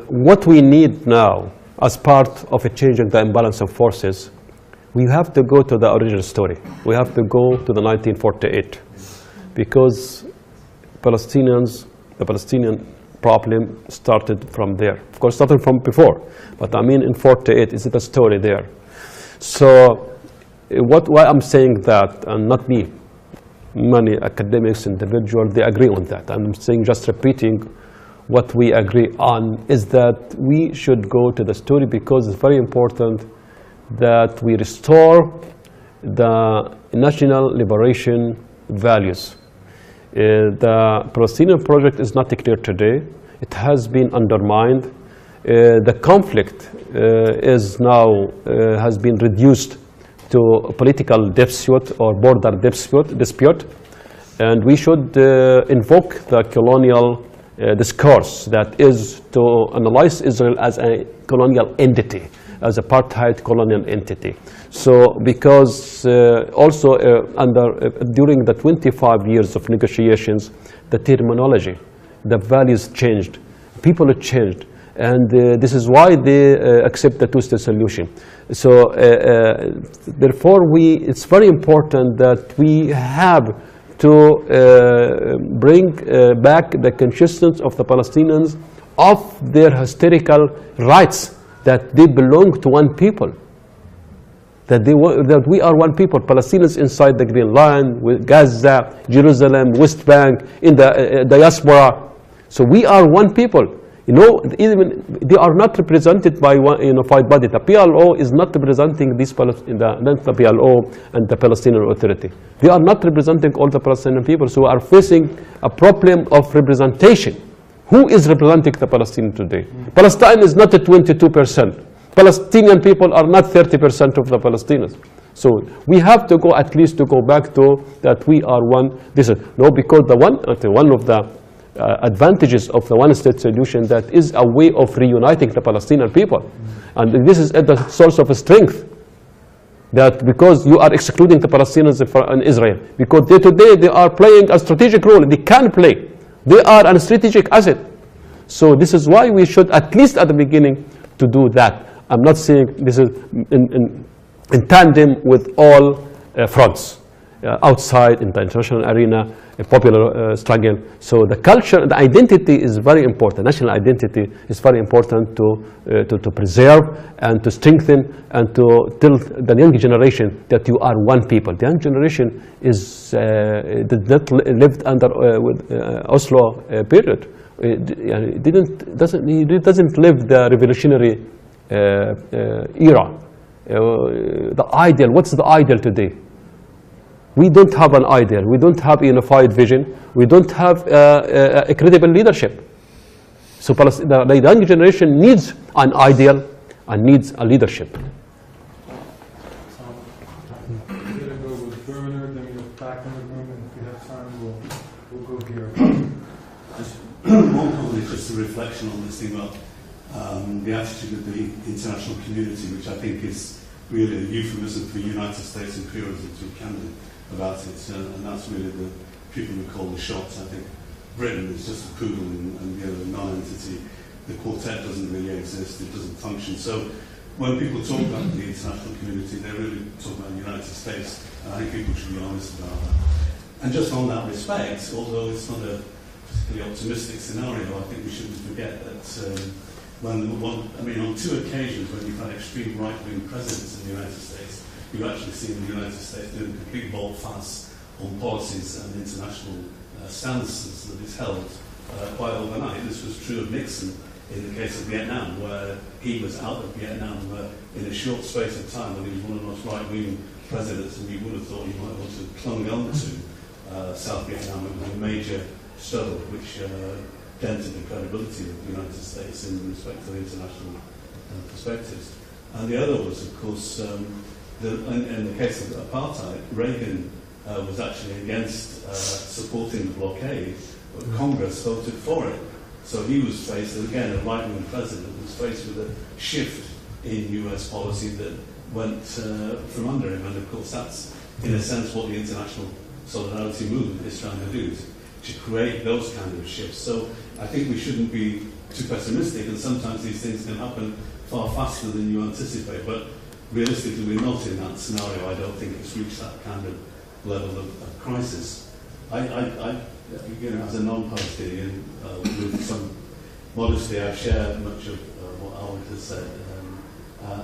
what we need now, as part of a changing the imbalance of forces, we have to go to the original story. We have to go to the 1948, because the Palestinian problem started from there. Of course, started from before, but I mean in 48, is it a story there? So why I'm saying that, and not me, many academics, individuals, they agree on that. I'm saying, just repeating what we agree on, is that we should go to the story, because it's very important that we restore the national liberation values. The Palestinian project is not declared today. It has been undermined. The conflict is now has been reduced to a political dispute or border dispute, and we should invoke the colonial discourse that is to analyze Israel as a colonial entity, as an apartheid colonial entity. So because also during the 25 years of negotiations, the terminology, the values changed, people have changed, and this is why they accept the two-state solution. So therefore it's very important that we have to bring back the consciousness of the Palestinians of their historical rights, that they belong to one people, that we are one people, Palestinians inside the Green Line, with Gaza, Jerusalem, West Bank, in the diaspora. So we are one people. You know, even they are not represented by one unified body. The PLO is not representing the PLO and the Palestinian Authority. They are not representing all the Palestinian people, who are facing a problem of representation. Who is representing the Palestinian today? Palestine is not at 22%. Palestinian people are not 30% of the Palestinians. So we have to go, at least to go back to that we are one. This is no, because one of the advantages of the one-state solution, that is a way of reuniting the Palestinian people, and this is the source of strength. That because you are excluding the Palestinians in Israel, because today they are playing a strategic role. They can play. They are a strategic asset. So this is why we should, at least at the beginning, to do that. I'm not saying this is in tandem with all fronts, outside in the international arena, a popular struggle. So the culture, the identity is very important. National identity is very important to preserve and to strengthen, and to tell the young generation that you are one people. The young generation is did not lived under Oslo period. It doesn't live the revolutionary era. The ideal. What's the ideal today? We don't have an ideal. We don't have a unified vision. We don't have a credible leadership. So the young generation needs an ideal and needs a leadership. We're going to go with Bernard, then we go back in the room, and if we have time, we'll go here. One comment is just a reflection on this thing about the attitude of the international community, which I think is really a euphemism for United States imperialism, to be candid about it, and that's really the people who call the shots. I think Britain is just a poodle and a non-entity. The quartet doesn't really exist, it doesn't function. So when people talk about the international community, they really talk about the United States, and I think people should be honest about that. And just on that respect, although it's not a particularly optimistic scenario, I think we shouldn't forget that on two occasions when you've had extreme right-wing presidents in the United States, you've actually seen the United States doing complete volte-face on policies and international stances that it's held quite overnight. This was true of Nixon in the case of Vietnam, where he was out of Vietnam in a short space of time, when he was one of the most right-wing presidents, and you would have thought he might want to clung on to South Vietnam. It was a major struggle which dented the credibility of the United States in respect to international perspectives. And the other was, of course, in the case of apartheid, Reagan was actually against supporting the blockade, but Congress voted for it. So he was faced, again, a right-wing president was faced with a shift in US policy that went from under him. And of course, that's, in a sense, what the international solidarity movement is trying to do, to create those kind of shifts. So I think we shouldn't be too pessimistic, and sometimes these things can happen far faster than you anticipate. But realistically, we're not in that scenario. I don't think it's reached that kind of level of crisis. You know, as a non-Palestinian, with some modesty, I've shared much of what Awad has said,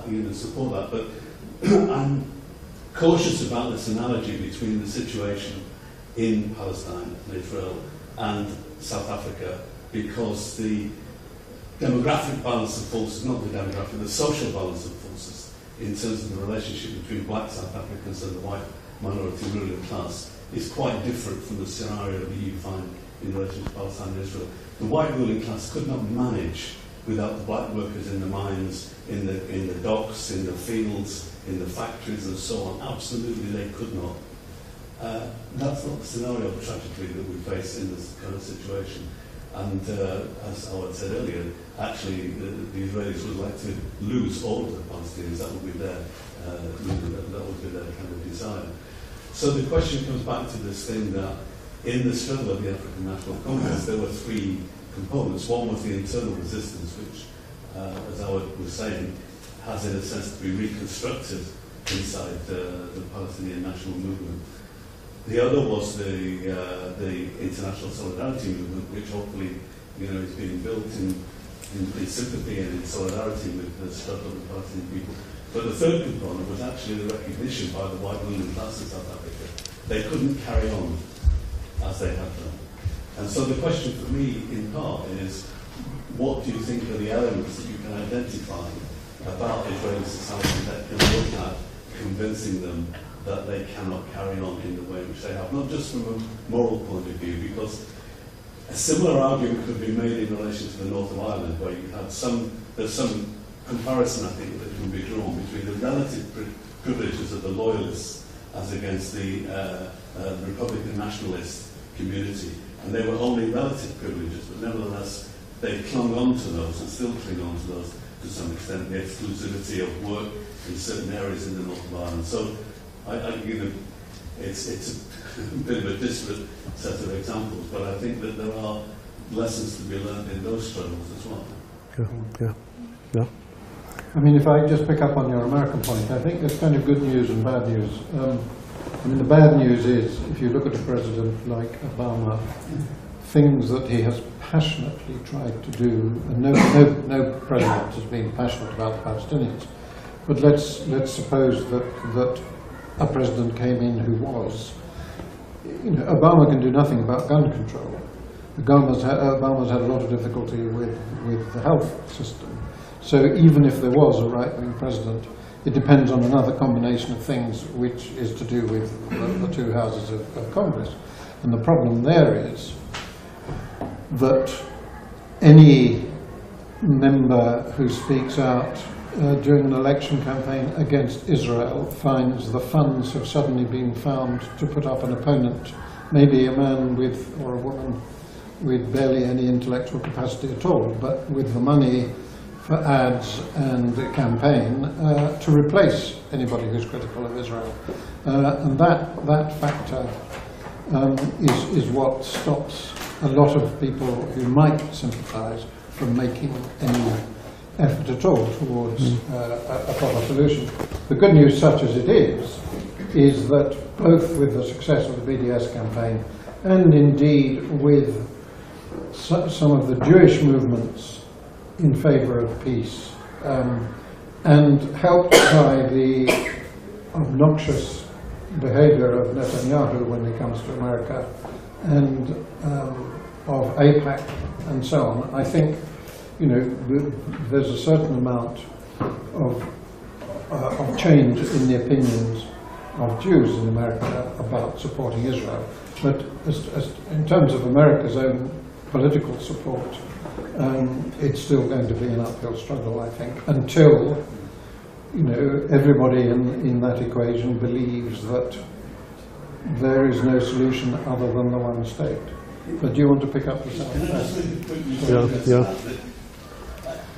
you know, support that. But I'm cautious about this analogy between the situation in Palestine and Israel and South Africa, because the demographic balance of forces, not the demographic, the social balance of forces, in terms of the relationship between black South Africans and the white minority ruling class, is quite different from the scenario that you find in relation to Palestine and Israel. The white ruling class could not manage without the black workers in the mines, in the docks, in the fields, in the factories and so on. Absolutely they could not. That's not the scenario, tragically, that we face in this kind of situation. And as Awad said earlier, actually the Israelis would like to lose all of the Palestinians. That would be their kind of desire. So the question comes back to this thing that in the struggle of the African National Congress, there were three components. One was the internal resistance, which, as Awad was saying, has in a sense to be reconstructed inside the Palestinian national movement. The other was the international solidarity movement, which hopefully, you know, is being built in sympathy and in solidarity with the struggle of the Palestinian people. But the third component was actually the recognition by the white ruling class in South Africa. They couldn't carry on as they had done. And so the question for me, in part, is what do you think are the elements that you can identify about Israeli society that can look at convincing them that they cannot carry on in the way in which they have, not just from a moral point of view, because a similar argument could be made in relation to the north of Ireland, where you have there's some comparison, I think, that can be drawn between the relative privileges of the loyalists as against the Republican nationalist community. And they were only relative privileges, but nevertheless, they clung on to those and still cling on to those to some extent, the exclusivity of work in certain areas in the north of Ireland. So, you know, it's a bit of a disparate set of examples, but I think that there are lessons to be learned in those struggles as well. Yeah. I mean, if I just pick up on your American point, I think there's kind of good news and bad news. I mean, the bad news is, if you look at a president like Obama, things that he has passionately tried to do, and no president has been passionate about the Palestinians, but let's suppose that a president came in who was, you know, Obama can do nothing about gun control. Obama's had a lot of difficulty with the health system. So even if there was a right-wing president, it depends on another combination of things, which is to do with the two houses of Congress. And the problem there is that any member who speaks out during an election campaign against Israel finds the funds have suddenly been found to put up an opponent, maybe a man with, or a woman with barely any intellectual capacity at all, but with the money for ads and campaign to replace anybody who's critical of Israel. And that factor is what stops a lot of people who might sympathise from making any effort at all towards a proper solution. The good news, such as it is that both with the success of the BDS campaign and indeed with some of the Jewish movements in favour of peace, and helped by the obnoxious behaviour of Netanyahu when it comes to America, and of AIPAC and so on, I think, you know, there's a certain amount of change in the opinions of Jews in America about supporting Israel. But in terms of America's own political support, it's still going to be an uphill struggle, I think, until, you know, everybody in that equation believes that there is no solution other than the one state. But do you want to pick up the South? Yeah.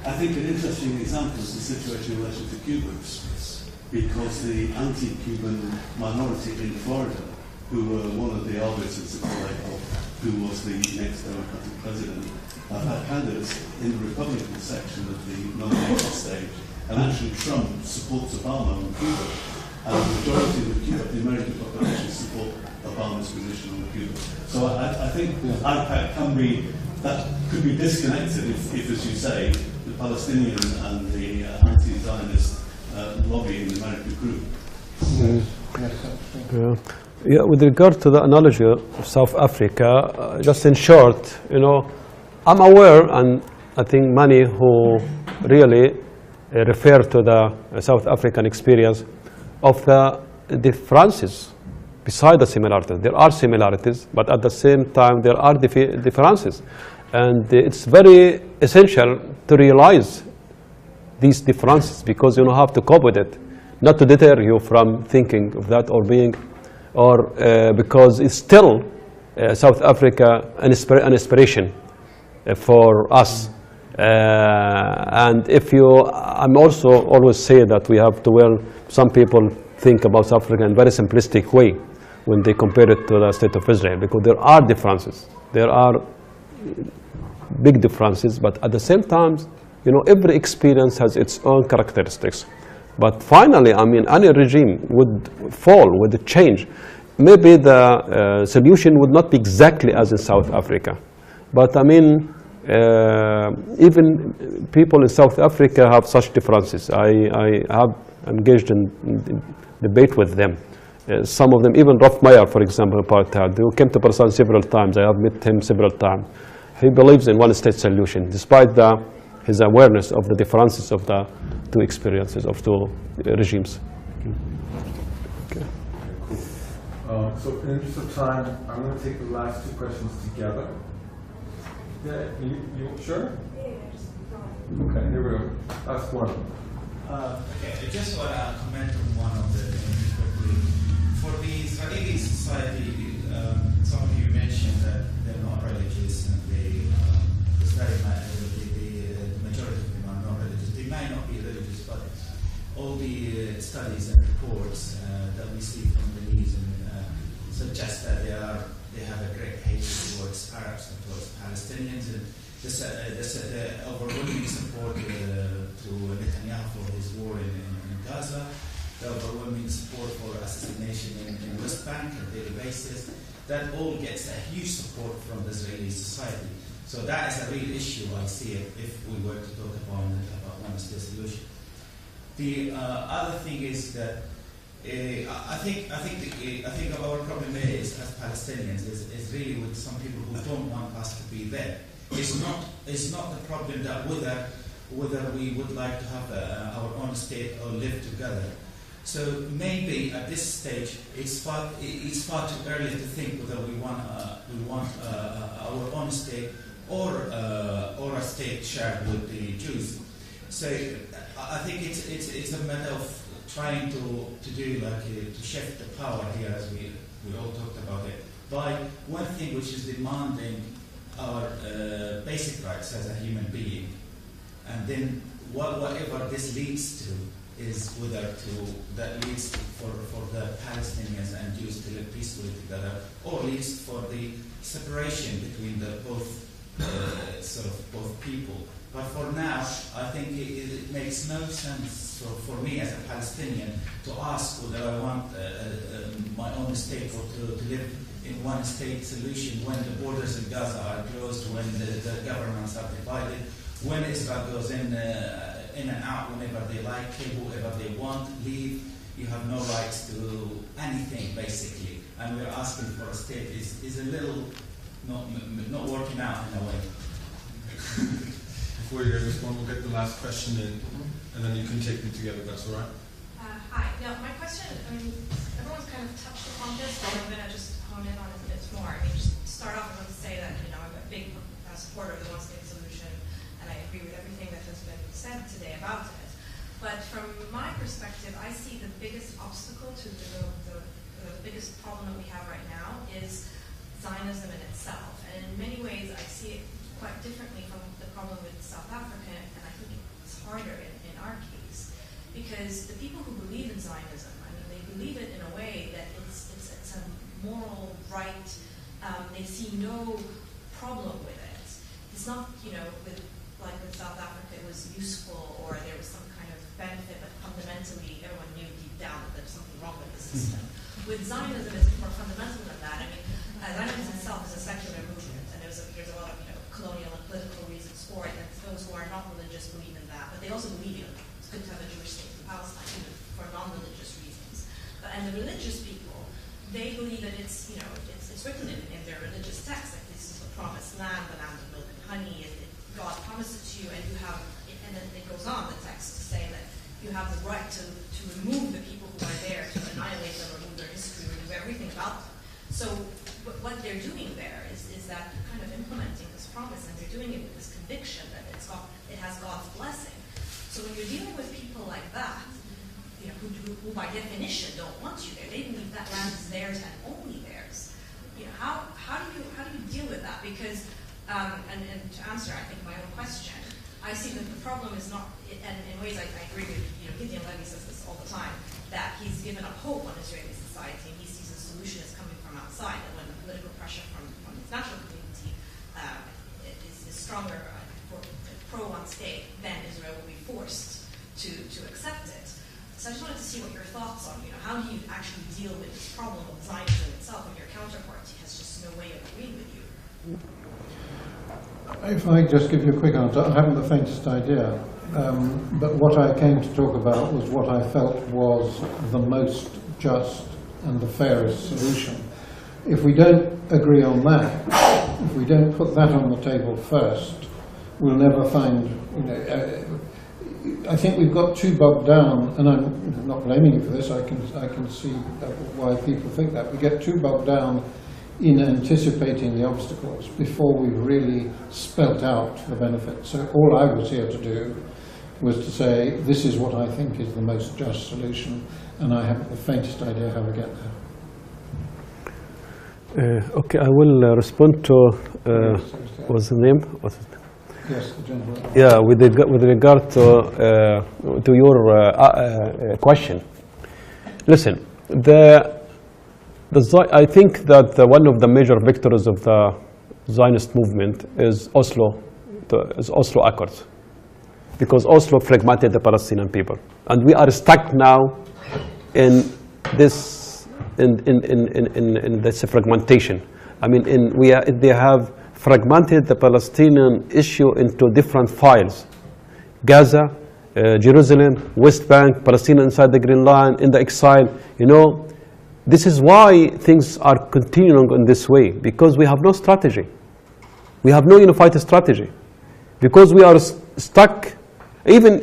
I think an interesting example is the situation in relation to Cubans, because the anti-Cuban minority in Florida, who were one of the arbiters, if you like, who was the next Democratic president, had candidates in the Republican section of the nomination stage, and actually Trump supports Obama on Cuba, and the majority of the American population support Obama's position on Cuba. So I think IPAC could be disconnected if, as you say, the Palestinian and the anti-Zionist lobby in the American group. Yeah, with regard to the analogy of South Africa, just in short, I'm aware, and I think many who really refer to the South African experience of the differences beside the similarities. There are similarities, but at the same time there are differences. And it's very essential to realize these differences because you have to cope with it, not to deter you from thinking of that or being, or because it's still South Africa an inspiration for us. And I'm also always say that we have to, some people think about South Africa in a very simplistic way when they compare it to the state of Israel, because there are differences. There are big differences, but at the same time, every experience has its own characteristics. But finally, any regime would fall, would change. Maybe the solution would not be exactly as in South Africa. But even people in South Africa have such differences. I have engaged in debate with them. Some of them, even Rolf Meyer, for example, apartheid, who came to Palestine several times. I have met him several times. He believes in one-state solution, despite his awareness of the differences of the two experiences, of two regimes. Okay. So in the interest of time, I'm going to take the last two questions together. Yeah, you sure? Okay, here we go. Last one. Okay, I just want to comment on one of the things quickly. For the Israeli society, some of you mentioned that they're not religious, and the majority of them are not religious. They might not be religious, but all the studies and reports that we see from the news suggest that they have a great hatred towards Arabs and towards Palestinians, and the overwhelming support to Netanyahu for his war in Gaza, the overwhelming support for assassination in West Bank on a daily basis. That all gets a huge support from the Israeli society. So that is a real issue, I see it, if we were to talk about one-state solution. The other thing is that I think our problem is, as Palestinians, is really with some people who don't want us to be there. It's not the problem that whether we would like to have our own state or live together. So maybe at this stage it's far too early to think whether we want our own state or a state shared with the Jews. So I think it's a matter of trying to do to shift the power here, as we all talked about it, by one thing which is demanding our basic rights as a human being, and then whatever this leads to is that leads for the Palestinians and Jews to live peacefully together, or leads for the separation between the both people. But for now, I think it makes no sense for me as a Palestinian to ask whether I want my own state or to live in one state solution when the borders in Gaza are closed, when the governments are divided, when Israel goes in and out whenever they like, kill whoever they want, leave. You have no rights to anything, basically. And we're asking for a state is a little not working out in a way. Before you hear this one, we'll get the last question in, and then you can take them together, that's all right? Hi. Now, my question, everyone's kind of touched upon this, but I'm going to just hone in on it a bit more. Just start off, I want to say that, I'm a big supporter of the one-state solution, and I agree with everything that has been said today about it. But from my perspective, I see the biggest obstacle to the biggest problem that we have right now is Zionism in itself. And in many ways, I see it quite differently from the problem with South Africa, and I think it's harder in our case, because the people who believe in Zionism, they believe it in a way that it's a moral right. They see no it's not, like with South Africa, it was useful or there was some kind of benefit, but fundamentally everyone knew deep down that there was something wrong with the system. With Zionism, it's more fundamental than that. I mean, Zionism itself is a secular movement, and there's a lot of colonial and political reasons for it, and those who are not religious believe in that, but they also believe it's good to have a Jewish state in Palestine, even for non-religious reasons. And the religious people, they believe that it's written in their religious text, like this is the promised land, the land of milk and honey, and God promised it to you, and you have, and then it goes on, the text, to say that you have the right to remove the people who are there, to annihilate them, remove their history, remove everything about them. So what they're doing there is that they're kind of implementing this promise, and they're doing it with this conviction that it has God's blessing. So when you're dealing with people like that, who by definition don't want you there, they believe that land is theirs and only theirs. How do you deal with that? Because and to answer, I think, my own question, I see that the problem is not, and in ways I agree with, Gideon Levy says this all the time, that he's given up hope on Israeli society, and he sees the solution as coming from outside, and when the political pressure from the international community is stronger pro one state, then Israel will be forced to accept it. So I just wanted to see what your thoughts on, how do you actually deal with this problem of Zionism itself when your counterparty has just no way of agreeing with you? If I just give you a quick answer, I haven't the faintest idea. But what I came to talk about was what I felt was the most just and the fairest solution. If we don't agree on that, if we don't put that on the table first, we'll never find, I think we've got too bogged down, and I'm not blaming you for this, I can see why people think that. We get too bogged down in anticipating the obstacles before we've really spelt out the benefits. So all I was here to do was to say, this is what I think is the most just solution, and I haven't the faintest idea how to get there. Okay, I will respond to, what's the name? Yes, the gentleman. Yeah, with regard to your question. Listen, I think that one of the major victories of the Zionist movement is Oslo Accords, because Oslo fragmented the Palestinian people, and we are stuck now in this fragmentation. I mean, they have fragmented the Palestinian issue into different files: Gaza, Jerusalem, West Bank, Palestine inside the Green Line, in the exile. This is why things are continuing in this way, because we have no strategy. We have no unified strategy, because we are stuck. Even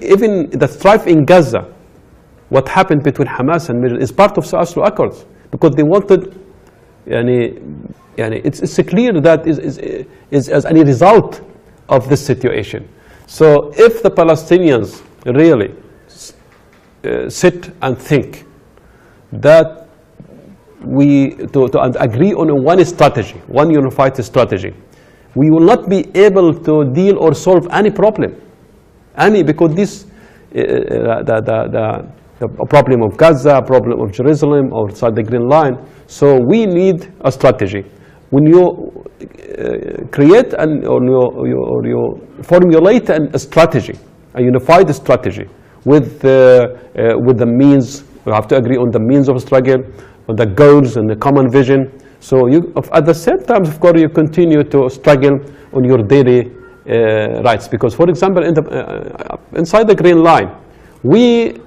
the strife in Gaza, what happened between Hamas and Israel is part of the Oslo Accords, because they wanted, it's clear that is as a result of this situation. So if the Palestinians really sit and think that and agree on one strategy, one unified strategy, we will not be able to deal or solve any problem. Because this, the problem of Gaza, problem of Jerusalem, outside the Green Line. So we need a strategy. When you create or you formulate a strategy, a unified strategy with the means, you have to agree on the means of struggle, on the goals and the common vision. So at the same time, of course, you continue to struggle on your daily rights. Because, for example, inside the Green Line, we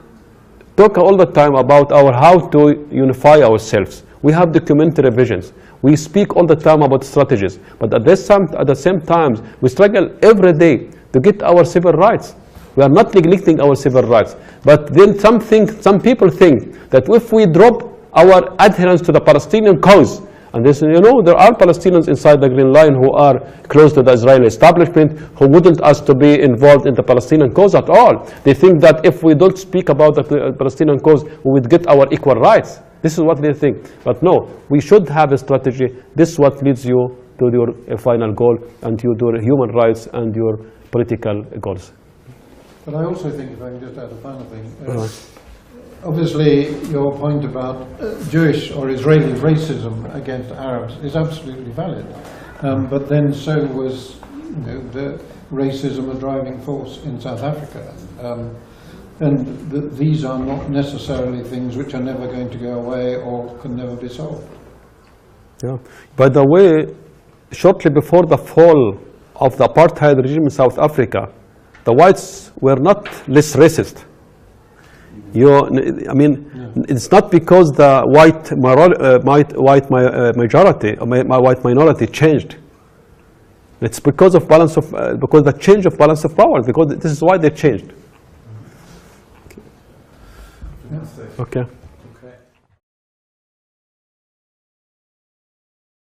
talk all the time about how to unify ourselves. We have documentary visions. We speak all the time about strategies. But at the same time, we struggle every day to get our civil rights. We are not neglecting our civil rights. But then some people think that if we drop our adherence to the Palestinian cause, and this, there are Palestinians inside the Green Line who are close to the Israeli establishment, who wouldn't ask to be involved in the Palestinian cause at all. They think that if we don't speak about the Palestinian cause, we would get our equal rights. This is what they think. But no, we should have a strategy. This is what leads you to your final goal and to your human rights and your political goals. But I also think, if I can just add a final thing, obviously your point about Jewish or Israeli racism against Arabs is absolutely valid. But then so was the racism a driving force in South Africa. And these are not necessarily things which are never going to go away or can never be solved. Yeah. By the way, shortly before the fall of the apartheid regime in South Africa, the whites were not less racist. It's not because the white majority or white minority changed. It's because of because the change of balance of power. Because this is why they changed. Yeah. Okay.